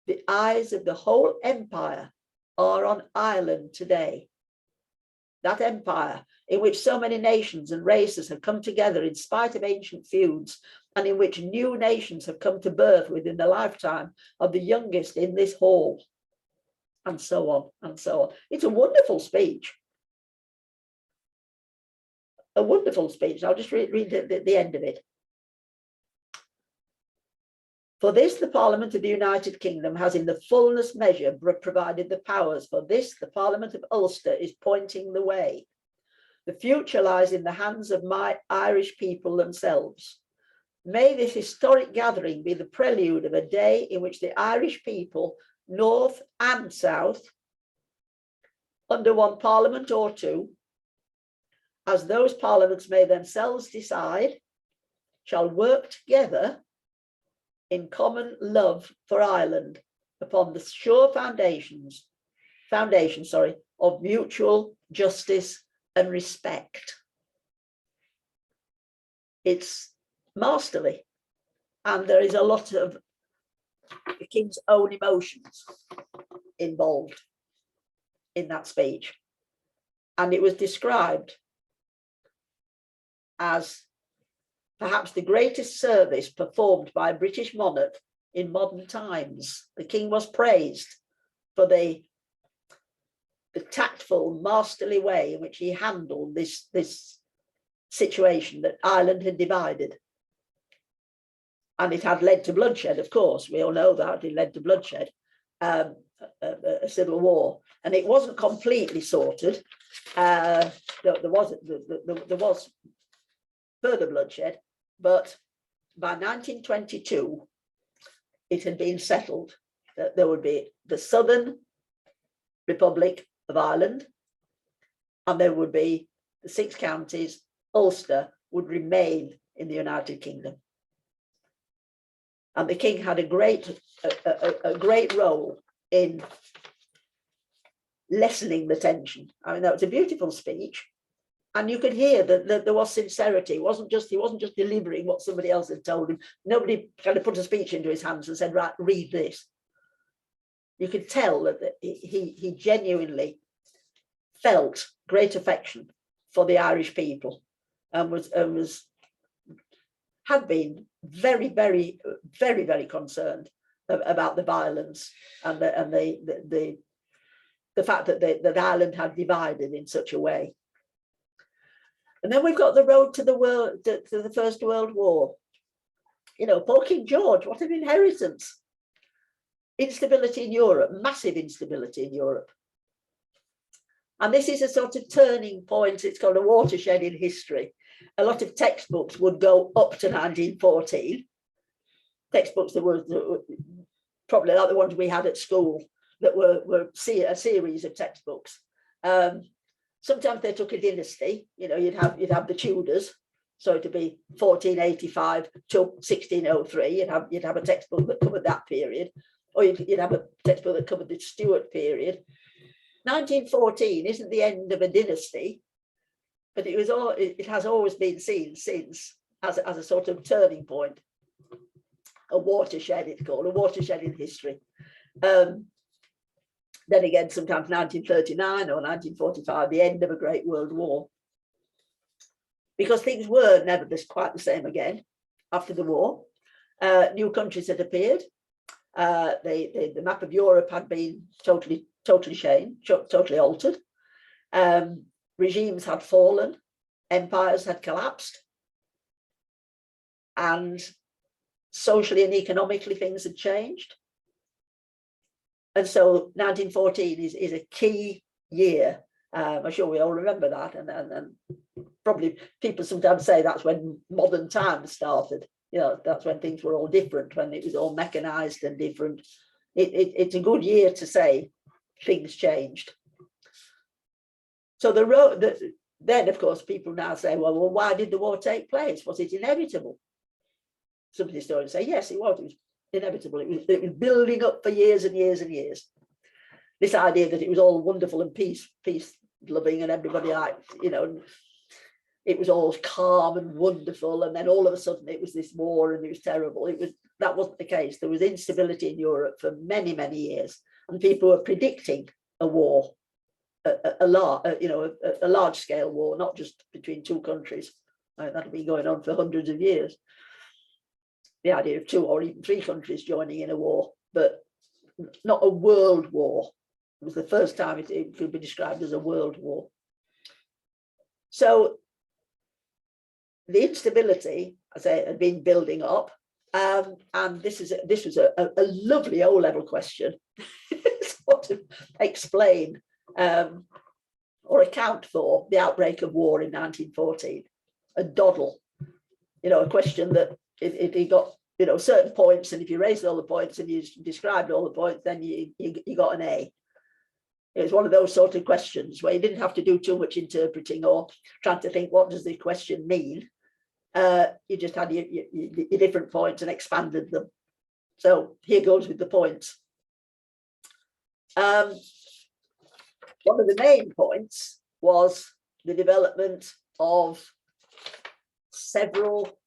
The eyes of the whole empire are on Ireland today. That empire in which so many nations and races have come together in spite of ancient feuds, and in which new nations have come to birth within the lifetime of the youngest in this hall, and so on and so on. It's a wonderful speech. A wonderful speech. I'll just read the end of it. For this, the Parliament of the United Kingdom has in the fullness measure provided the powers. For this, the Parliament of Ulster is pointing the way. The future lies in the hands of my Irish people themselves. May this historic gathering be the prelude of a day in which the Irish people, North and South, under one Parliament or two, as those parliaments may themselves decide, shall work together in common love for Ireland upon the sure foundation of mutual justice and respect. It's masterly, and there is a lot of the King's own emotions involved in that speech, and it was described as perhaps the greatest service performed by a British monarch in modern times. The King was praised for the tactful, masterly way in which he handled this situation that Ireland had divided. And it had led to bloodshed, of course. We all know that it led to bloodshed. a civil war, and it wasn't completely sorted. There was further bloodshed, but by 1922, it had been settled that there would be the Southern Republic of Ireland, and there would be the 6 counties. Ulster would remain in the United Kingdom. And the king had a great role in lessening the tension. I mean, that was a beautiful speech, and you could hear that there was sincerity. He wasn't just delivering what somebody else had told him. Nobody kind of put a speech into his hands and said, right, read this. You could tell that he genuinely felt great affection for the Irish people, and had been very, very, very, very concerned about the violence and the fact that Ireland had divided in such a way. And then we've got the road to the First World War. You know, poor King George, what an inheritance. Instability in Europe, massive instability in Europe. And this is a sort of turning point. It's called a watershed in history. A lot of textbooks would go up to 1914. Textbooks that were probably like the ones we had at school, that were a series of textbooks. Sometimes they took a dynasty. You know, you'd have the Tudors, so to be 1485 to 1603. You'd have a textbook that covered that period, or you'd have a textbook that covered the Stuart period. 1914 isn't the end of a dynasty, but it has always been seen since as a sort of turning point, a watershed. It's called a watershed in history. Then again, sometimes 1939 or 1945, the end of a great world war, because things were never quite the same again after the war. New countries had appeared. The map of Europe had been totally changed, totally altered. Regimes had fallen, empires had collapsed, and socially and economically things had changed. And so 1914 is a key year. I'm sure we all remember that, and probably people sometimes say that's when modern times started. You know, that's when things were all different, when it was all mechanized and different. It's a good year to say things changed. So then, of course, people now say, well, why did the war take place? Was it inevitable? Some historians say, yes, it was. It was inevitable. It was building up for years and years and years. This idea that it was all wonderful and peace loving, and everybody liked, you know, it was all calm and wonderful, and then all of a sudden it was this war and it was terrible. That wasn't the case. There was instability in Europe for many, many years, and people were predicting a war, a large scale war, not just between two countries. That had been going on for hundreds of years. The idea of 2 or even 3 countries joining in a war, but not a world war. It was the first time it could be described as a world war. So the instability, as I had been building up, and this was a lovely O-level question sort of explain or account for the outbreak of war in 1914. A doddle, you know, a question that it got, you know, certain points, and if you raised all the points and you described all the points, then you got an A. It was one of those sort of questions where you didn't have to do too much interpreting or trying to think, what does the question mean? You just had your different points and expanded them. So here goes with the points. One of the main points was the development of several,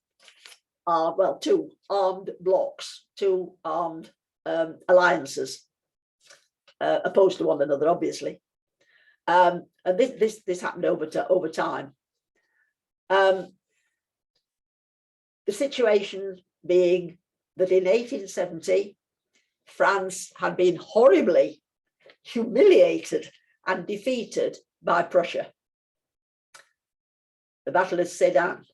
2 armed blocks, 2 armed alliances, opposed to one another, obviously. And this happened over time. The situation being that in 1870, France had been horribly humiliated and defeated by Prussia. The Battle of Sedan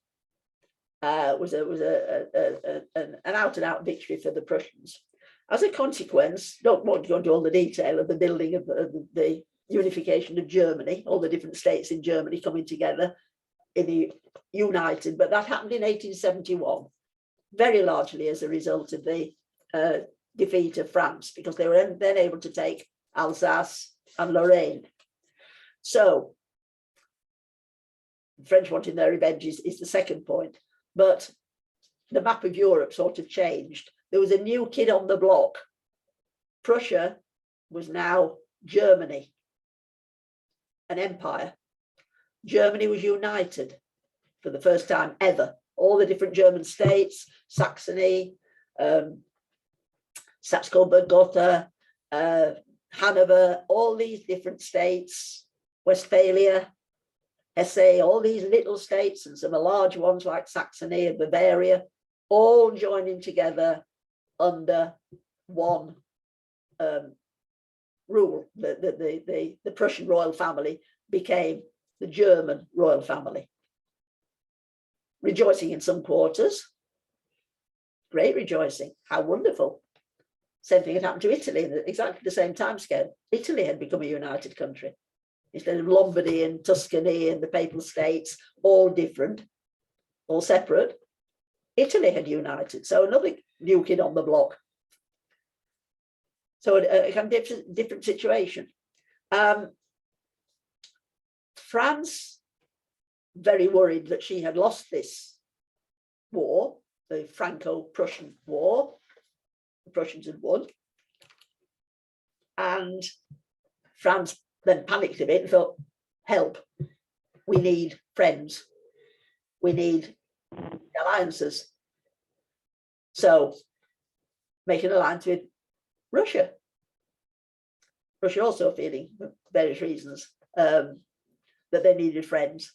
was an out-and-out victory for the Prussians. As a consequence, don't want to go into all the detail of the building of the unification of Germany, all the different states in Germany coming together in the united, but that happened in 1871, very largely as a result of the defeat of France, because they were then able to take Alsace and Lorraine. So the French wanting their revenge is the second point, but the map of Europe sort of changed. There was a new kid on the block. Prussia was now Germany, an empire. Germany was united for the first time ever. All the different German states, Saxony, Saxe-Coburg-Gotha, Hanover, all these different states, Westphalia, Hesse, all these little states and some large ones like Saxony and Bavaria, all joining together under one rule. The Prussian royal family became the German royal family. Rejoicing in some quarters, great rejoicing, how wonderful. Same thing had happened to Italy at exactly the same time scale. Italy had become a united country. Instead of Lombardy and Tuscany and the Papal States, all different, all separate, Italy had united. So another new kid on the block. So a kind of different situation. France, very worried that she had lost this war, the Franco-Prussian War. The Prussians had won. And France then panicked a bit and thought, help, we need friends. We need alliances. So make an alliance with Russia. Russia also feeling, for various reasons, that they needed friends.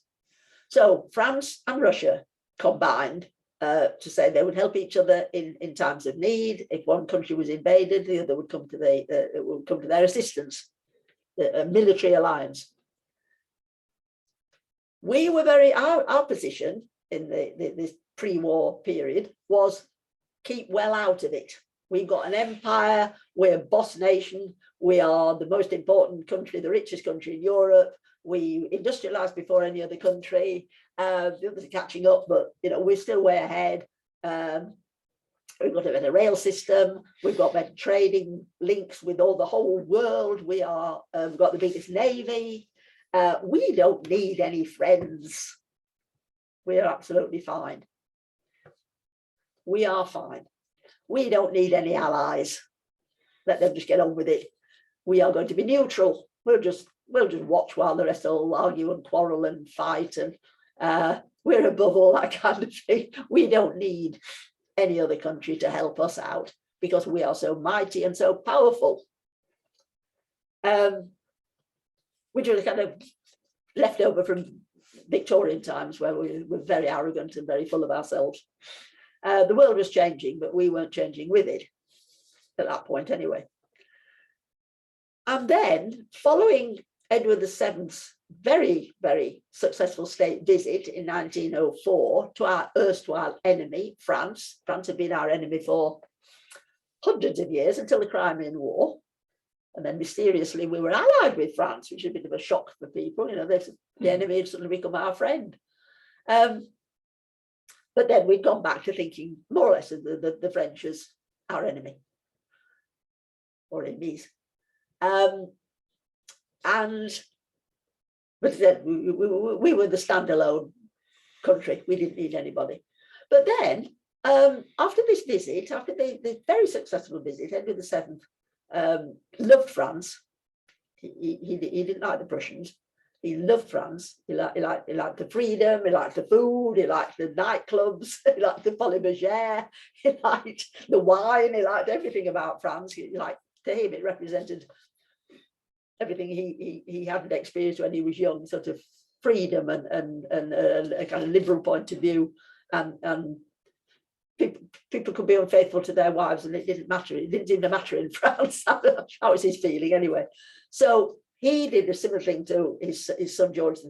So France and Russia combined to say they would help each other in times of need. If one country was invaded, the other would come to their assistance. A military alliance. We were our position in this pre-war period was keep well out of it. We've got an empire, we're a boss nation, we are the most important country, the richest country in Europe. We industrialized before any other country. The others are catching up, but we're still way ahead. We've got a better rail system. We've got better trading links with the whole world. We've got the biggest navy. We don't need any friends. We are absolutely fine. We are fine. We don't need any allies. Let them just get on with it. We are going to be neutral. We'll just watch while the rest all argue and quarrel and fight, and we're above all that kind of thing. We don't need any other country to help us out because we are so mighty and so powerful. Which was kind of left over from Victorian times where we were very arrogant and very full of ourselves. The world was changing, but we weren't changing with it at that point anyway. And then following Edward VII's very, very successful state visit in 1904 to our erstwhile enemy, France. France had been our enemy for hundreds of years until the Crimean War. And then mysteriously we were allied with France, which is a bit of a shock for people. The enemy had suddenly become our friend. But then we'd gone back to thinking more or less of the French as our enemy or enemies. But then we were the standalone country. We didn't need anybody. But then after this visit, after the very successful visit, Edward VII loved France. He didn't like the Prussians. He loved France. He liked the freedom. He liked the food. He liked the nightclubs. He liked the Folie Bergère. He liked the wine. He liked everything about France. To him, it represented everything he hadn't experienced when he was young, sort of freedom and a kind of liberal point of view, and people could be unfaithful to their wives and it didn't matter. It didn't seem to matter in France. That was his feeling anyway. So he did a similar thing to his son George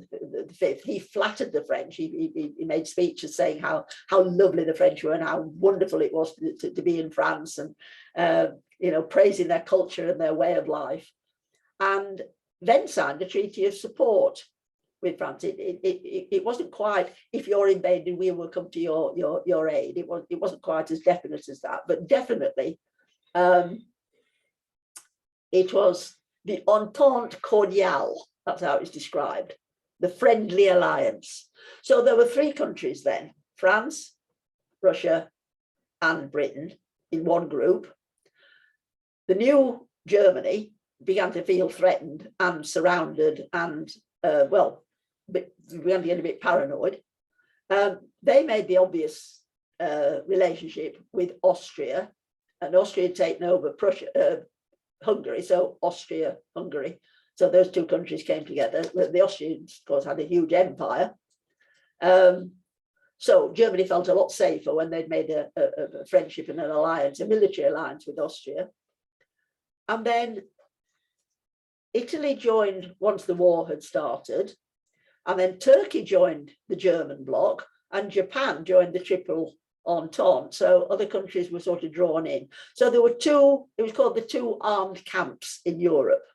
V. He flattered the French. He made speeches saying how lovely the French were and how wonderful it was to be in France, and praising their culture and their way of life, and then signed a treaty of support with France. It wasn't quite, if you're invaded, we will come to your aid. It wasn't quite as definite as that, but definitely it was the Entente Cordiale. That's how it's described, the friendly alliance. So there were three countries then: France, Russia, and Britain in one group. The new Germany began to feel threatened and surrounded, and began to get a bit paranoid. They made the obvious relationship with Austria, and Austria had taken over Hungary, so Austria-Hungary. So those two countries came together. The Austrians, of course, had a huge empire. So Germany felt a lot safer when they'd made a friendship and an alliance, a military alliance with Austria. And then Italy joined once the war had started, and then Turkey joined the German bloc, and Japan joined the Triple Entente. So other countries were sort of drawn in. So there were two, it was called the two armed camps in Europe.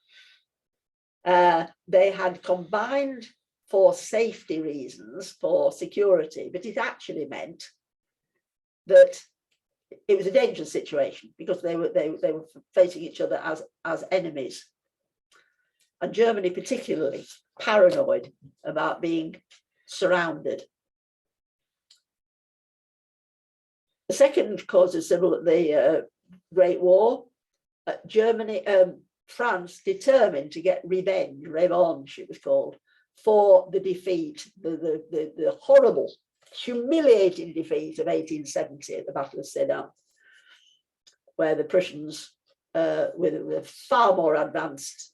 They had combined for safety reasons, for security, but it actually meant that it was a dangerous situation because they were facing each other as enemies. And Germany particularly paranoid about being surrounded. The second cause of the Great War, France determined to get revenge it was called, for the defeat, the horrible, humiliating defeat of 1870 at the Battle of Sedan, where the Prussians, with far more advanced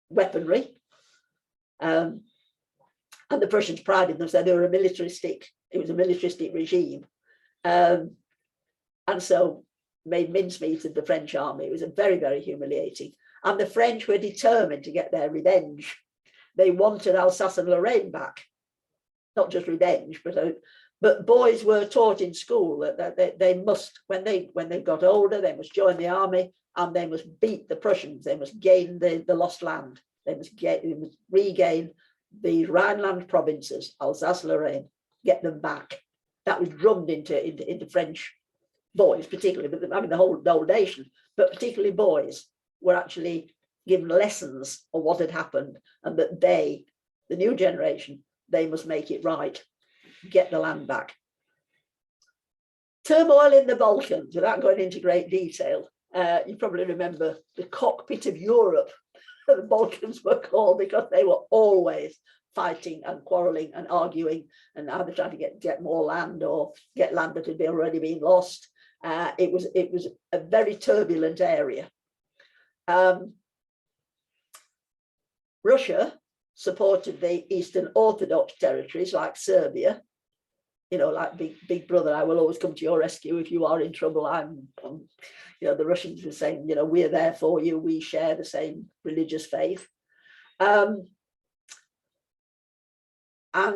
weaponry, and the Prussians prided themselves, they were it was a militaristic regime, and so made mincemeat of the French army. It was a very, very humiliating, and the French were determined to get their revenge. They wanted Alsace and Lorraine back, not just revenge, but boys were taught in school that they must, when they got older, they must join the army and they must beat the Prussians. They must gain the lost land. They must regain the Rhineland provinces, Alsace-Lorraine, get them back. That was drummed into French boys, particularly, but I mean the whole nation, but particularly boys were actually given lessons of what had happened, and that the new generation, they must make it right, get the land back. Turmoil in the Balkans, without going into great detail, you probably remember the cockpit of Europe, the Balkans were called, because they were always fighting and quarreling and arguing and either trying to get more land or get land that had already been lost. It was a very turbulent area. Russia supported the Eastern Orthodox territories like Serbia, like big brother, I will always come to your rescue if you are in trouble. The Russians were saying, we're there for you, we share the same religious faith. And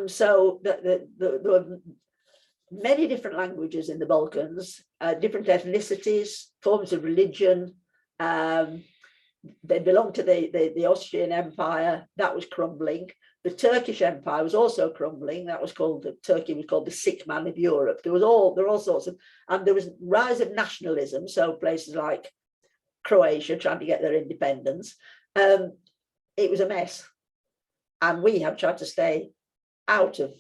so there were many different languages in the Balkans, different ethnicities, forms of religion. They belonged to the Austrian Empire, that was crumbling. The Turkish Empire was also crumbling. That was Turkey was called the sick man of Europe. There were all sorts of, and there was rise of nationalism. So places like Croatia trying to get their independence. It was a mess, and we have tried to stay out of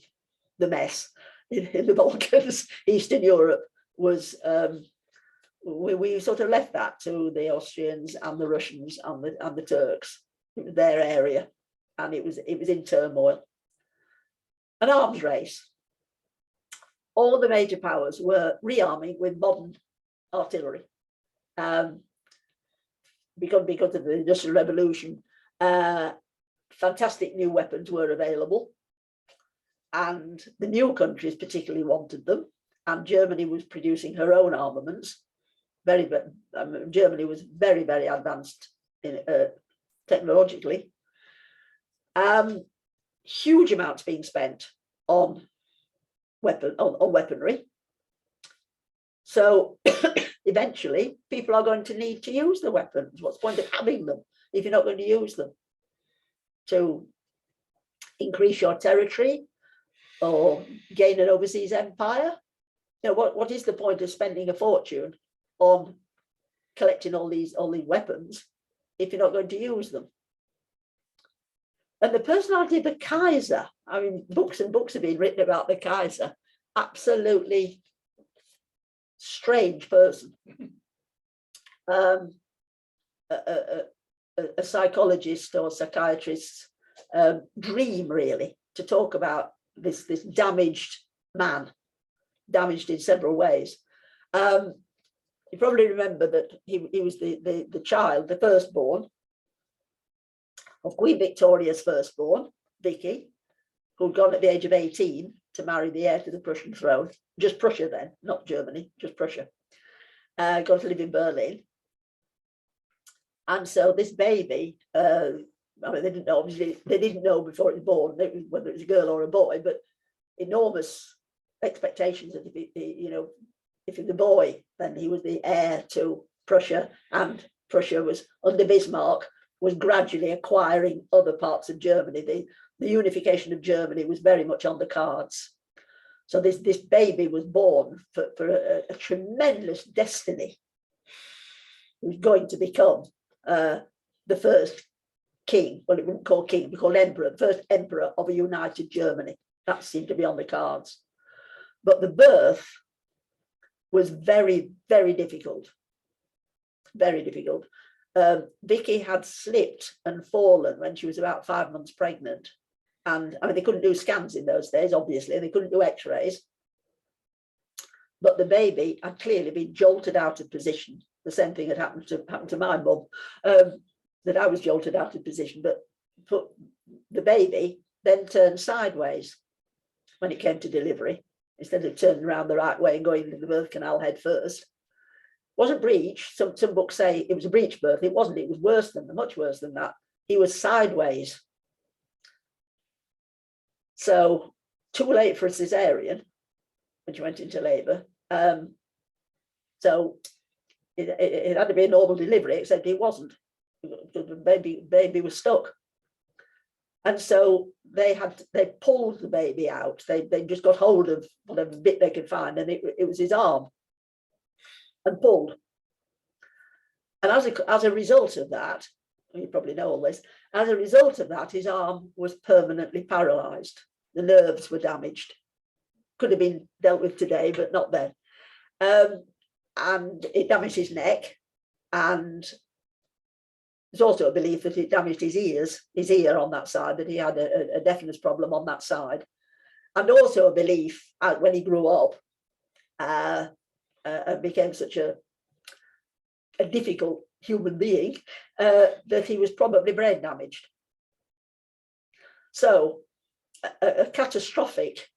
the mess in the Balkans. Eastern Europe was. We sort of left that to the Austrians and the Russians and the Turks. It was their area, and it was in turmoil. An arms race. All the major powers were rearming with modern artillery. Because of the Industrial Revolution, fantastic new weapons were available, and the new countries particularly wanted them. And Germany was producing her own armaments. Germany was very, very advanced technologically. Huge amounts being spent on weaponry. So eventually people are going to need to use the weapons. What's the point of having them if you're not going to use them? To increase your territory or gain an overseas empire? You know, what is the point of spending a fortune on collecting all these weapons if you're not going to use them? And the personality of the Kaiser, I mean, books and books have been written about the Kaiser. Absolutely strange person. A psychologist or psychiatrist's dream, really, to talk about this damaged man, damaged in several ways. You probably remember that he was the child, the firstborn of Queen Victoria's firstborn, Vicky, who'd gone at the age of 18 to marry the heir to the Prussian throne, just Prussia then, not Germany, just Prussia, got to live in Berlin. And so this baby, I mean, they didn't know, obviously, they didn't know before it was born whether it was a girl or a boy, but enormous expectations that if he was a boy, then he was the heir to Prussia, and Prussia was, under Bismarck, was gradually acquiring other parts of Germany. The unification of Germany was very much on the cards. So this baby was born for a tremendous destiny. He was going to become the first king, well, it wouldn't call king, it'd be called emperor, the first emperor of a united Germany. That seemed to be on the cards. But the birth was very, very difficult. Very difficult. Vicky had slipped and fallen when she was about 5 months pregnant. And I mean, they couldn't do scans in those days, obviously, they couldn't do x-rays. But the baby had clearly been jolted out of position. The same thing had happened to my mum, that I was jolted out of position. But the baby then turned sideways when it came to delivery, instead of turning around the right way and going into the birth canal head first. Wasn't breech. Some books say it was a breech birth. It wasn't. It was worse than, much worse than that. He was sideways. So too late for a cesarean when she went into labour. So it had to be a normal delivery, except it wasn't. The baby was stuck. And so they pulled the baby out. They just got hold of whatever bit they could find, and it was his arm, and pulled. And as a result of that, you probably know all this, as a result of that, his arm was permanently paralysed. The nerves were damaged. Could have been dealt with today, but not then. And it damaged his neck, and there's also a belief that it damaged his ear on that side, that he had a deafness problem on that side. And also a belief when he grew up and became such a difficult human being, that he was probably brain damaged. So a catastrophic,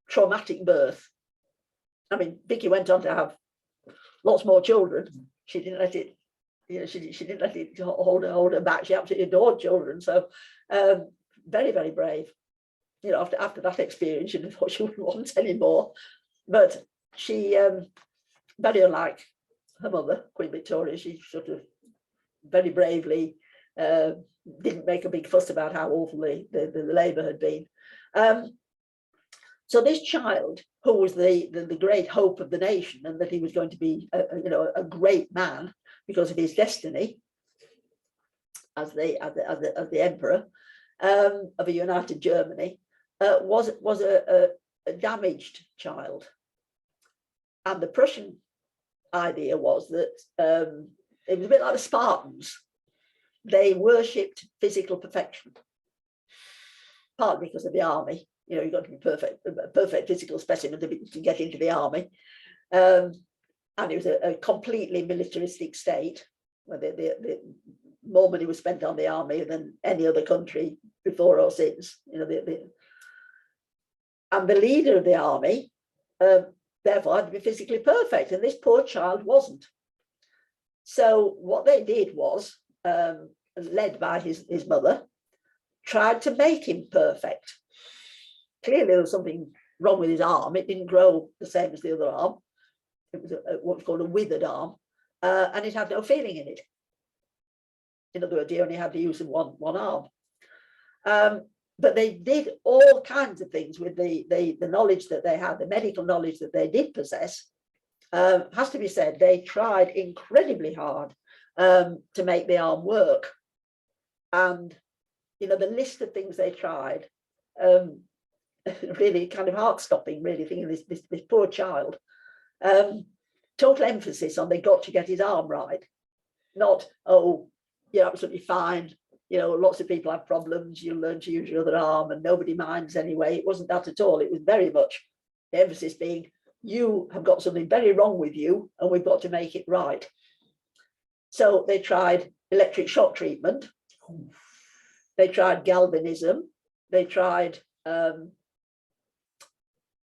traumatic birth. I mean, Vicky went on to have lots more children. She didn't let it, she didn't let it hold her back. She absolutely adored children. So very, very brave. After that experience, she thought she wouldn't want any more. But she, very unlike her mother, Queen Victoria, she sort of very bravely didn't make a big fuss about how awful the labour had been. So this child, who was the great hope of the nation, and that he was going to be a great man because of his destiny as the emperor of a united Germany, was a damaged child. And the Prussian idea was that it was a bit like the Spartans. They worshipped physical perfection, partly because of the army. You've got to be a perfect physical specimen to get into the army. And it was a completely militaristic state, where the more money was spent on the army than any other country before or since. And the leader of the army, therefore, had to be physically perfect, and this poor child wasn't. So what they did was, led by his mother, tried to make him perfect. Clearly there was something wrong with his arm. It didn't grow the same as the other arm. it was what's called a withered arm, and it had no feeling in it. In other words, he only had the use of one arm. But they did all kinds of things with the knowledge that they had, the medical knowledge that they did possess. Has to be said, they tried incredibly hard to make the arm work. And, you know, the list of things they tried, really kind of heart-stopping, really, thinking this poor child. Total emphasis on they got to get his arm right. Not, oh, you're absolutely fine. You know, lots of people have problems. You'll learn to use your other arm and nobody minds anyway. It wasn't that at all. It was very much the emphasis being, you have got something very wrong with you and we've got to make it right. So they tried electric shock treatment. They tried galvanism. They tried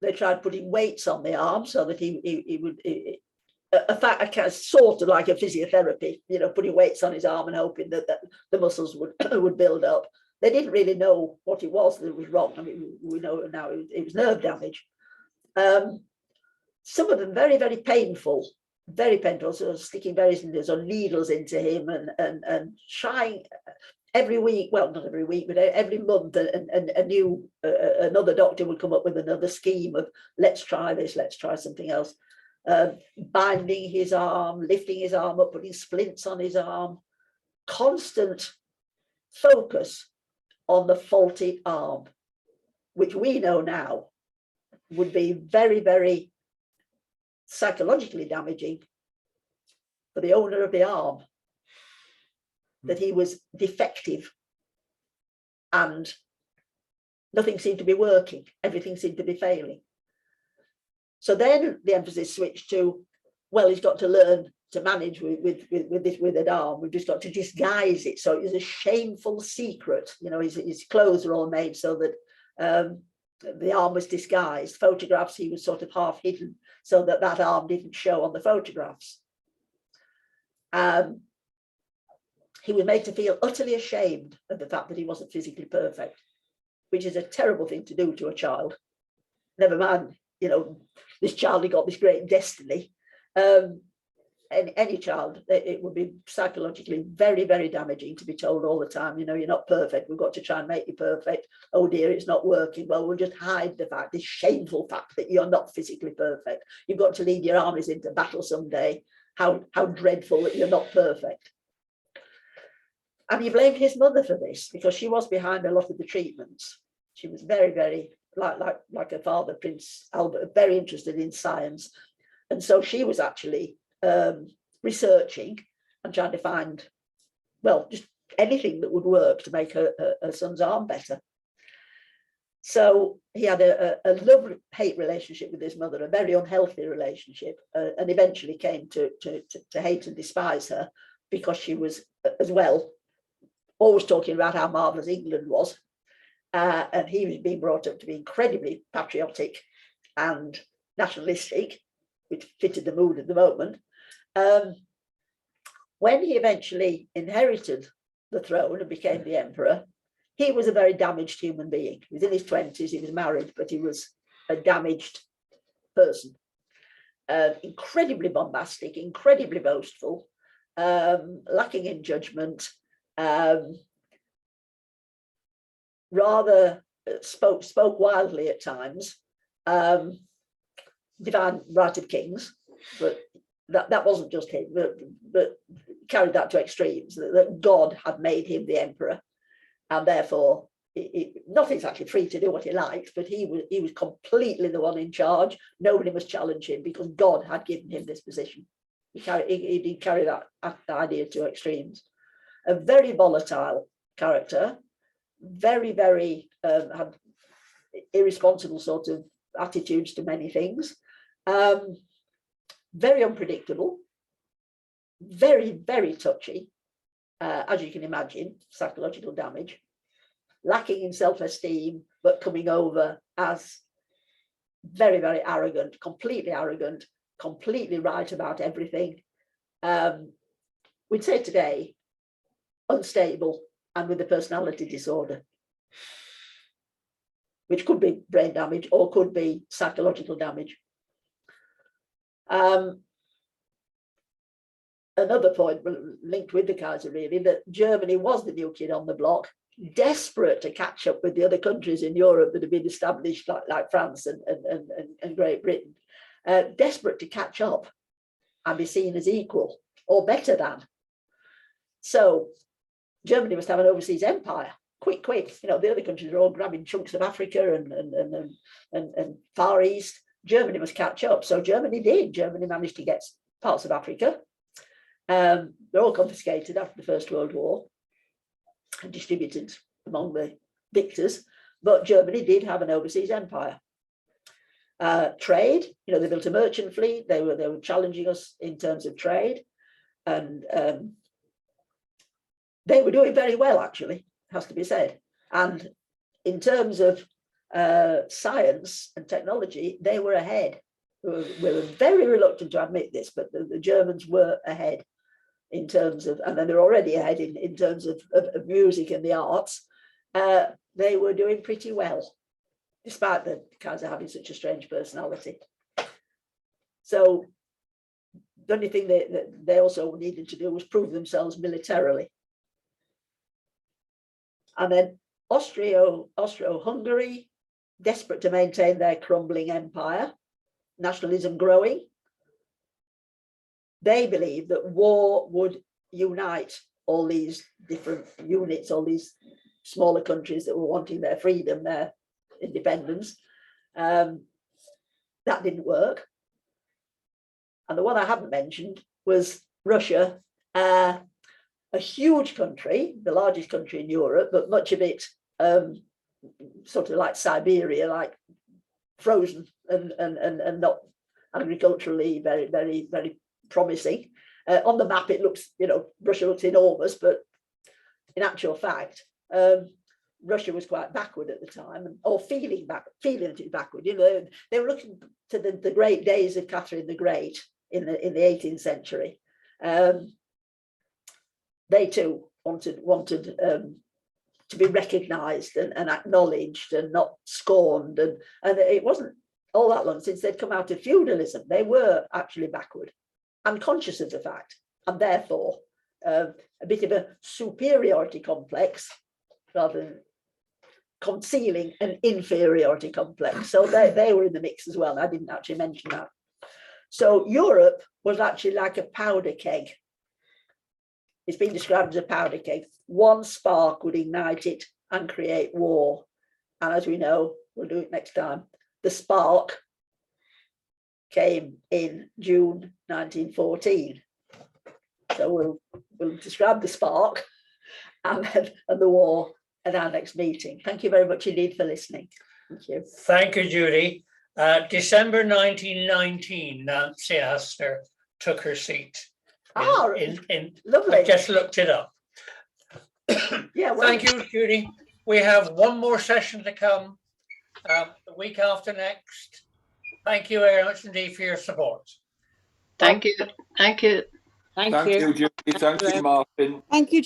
putting weights on the arm so that he would, sort of like a physiotherapy, you know, putting weights on his arm and hoping that the muscles would build up. They didn't really know what it was that was wrong. I mean, we know now it was nerve damage. Some of them very, very painful, sort of sticking various needles into him and trying every week, well, not every week, but every month, another doctor would come up with another scheme of, let's try this, let's try something else. Binding his arm, lifting his arm up, putting splints on his arm, constant focus on the faulty arm, which we know now would be very, very psychologically damaging for the owner of the arm, that he was defective and nothing seemed to be working, everything seemed to be failing. So then the emphasis switched to, well, he's got to learn to manage with this withered arm. We've just got to disguise it. So it was a shameful secret. You know, his clothes were all made so that the arm was disguised. Photographs, he was sort of half hidden so that arm didn't show on the photographs. He was made to feel utterly ashamed of the fact that he wasn't physically perfect, which is a terrible thing to do to a child. Never mind, you know, this child had got this great destiny. Any child, it would be psychologically very, very damaging to be told all the time, you know, you're not perfect, we've got to try and make you perfect. Oh dear, it's not working. Well, we'll just hide the fact, this shameful fact that you're not physically perfect. You've got to lead your armies into battle someday. How dreadful that you're not perfect. And he blamed his mother for this because she was behind a lot of the treatments. She was very, very, like her father, Prince Albert, very interested in science. And so she was actually researching and trying to find, well, just anything that would work to make her son's arm better. So he had a love-hate relationship with his mother, a very unhealthy relationship, and eventually came to hate and despise her because she was, as well, always talking about how marvellous England was. And he was being brought up to be incredibly patriotic and nationalistic, which fitted the mood at the moment. When he eventually inherited the throne and became the emperor, he was a very damaged human being. He was in his 20s, he was married, but he was a damaged person. Incredibly bombastic, incredibly boastful, lacking in judgment, rather spoke wildly at times, divine right of kings, but that wasn't just him, but carried that to extremes, that God had made him the emperor, and therefore nothing's actually free to do what he likes, but he was completely the one in charge. Nobody must challenge him because God had given him this position. He did carry that idea to extremes. A very volatile character, very, very had irresponsible sort of attitudes to many things, very unpredictable, very, very touchy, as you can imagine, psychological damage, lacking in self-esteem, but coming over as very, very arrogant, completely right about everything. We'd say today, unstable and with a personality disorder, which could be brain damage or could be psychological damage. Another point linked with the Kaiser, really, that Germany was the new kid on the block, desperate to catch up with the other countries in Europe that had been established, like France and Great Britain, desperate to catch up and be seen as equal or better than. So Germany must have an overseas empire. Quick. You know, the other countries are all grabbing chunks of Africa and Far East. Germany must catch up. So Germany did. Germany managed to get parts of Africa. They're all confiscated after the First World War and distributed among the victors. But Germany did have an overseas empire. Trade, you know, they built a merchant fleet. They were challenging us in terms of trade, and they were doing very well, actually, has to be said. And in terms of science and technology, they were ahead. We were very reluctant to admit this, but the Germans were ahead in terms of, and then they're already ahead in terms of music and the arts. They were doing pretty well, despite the Kaiser having such a strange personality. So the only thing that they also needed to do was prove themselves militarily. And then Austro-Hungary, desperate to maintain their crumbling empire, nationalism growing. They believed that war would unite all these different units, all these smaller countries that were wanting their freedom, their independence. That didn't work. And the one I haven't mentioned was Russia, a huge country, the largest country in Europe, but much of it sort of like Siberia, like frozen and not agriculturally very promising. On the map, it looks, you know, Russia looks enormous, but in actual fact, Russia was quite backward at the time, or feeling backward. You know, they were looking to the great days of Catherine the Great in the 18th century. They too wanted to be recognised and acknowledged and not scorned, and it wasn't all that long since they'd come out of feudalism. They were actually backward and conscious of the fact, and therefore a bit of a superiority complex rather than concealing an inferiority complex. So they were in the mix as well. I didn't actually mention that. So Europe was actually like a powder keg. It's been described as a powder keg. One spark would ignite it and create war. And as we know, we'll do it next time, the spark came in June 1914. So we'll describe the spark and the war at our next meeting. Thank you very much indeed for listening. Thank you. Thank you, Judy. December 1919, Nancy Astor took her seat. Lovely. I just looked it up. Yeah. Well, thank you, Judy. We have one more session to come the week after next. Thank you very much indeed for your support. Thank you. Thank you. Thank you, Judy. Thank you, Martin. Thank you.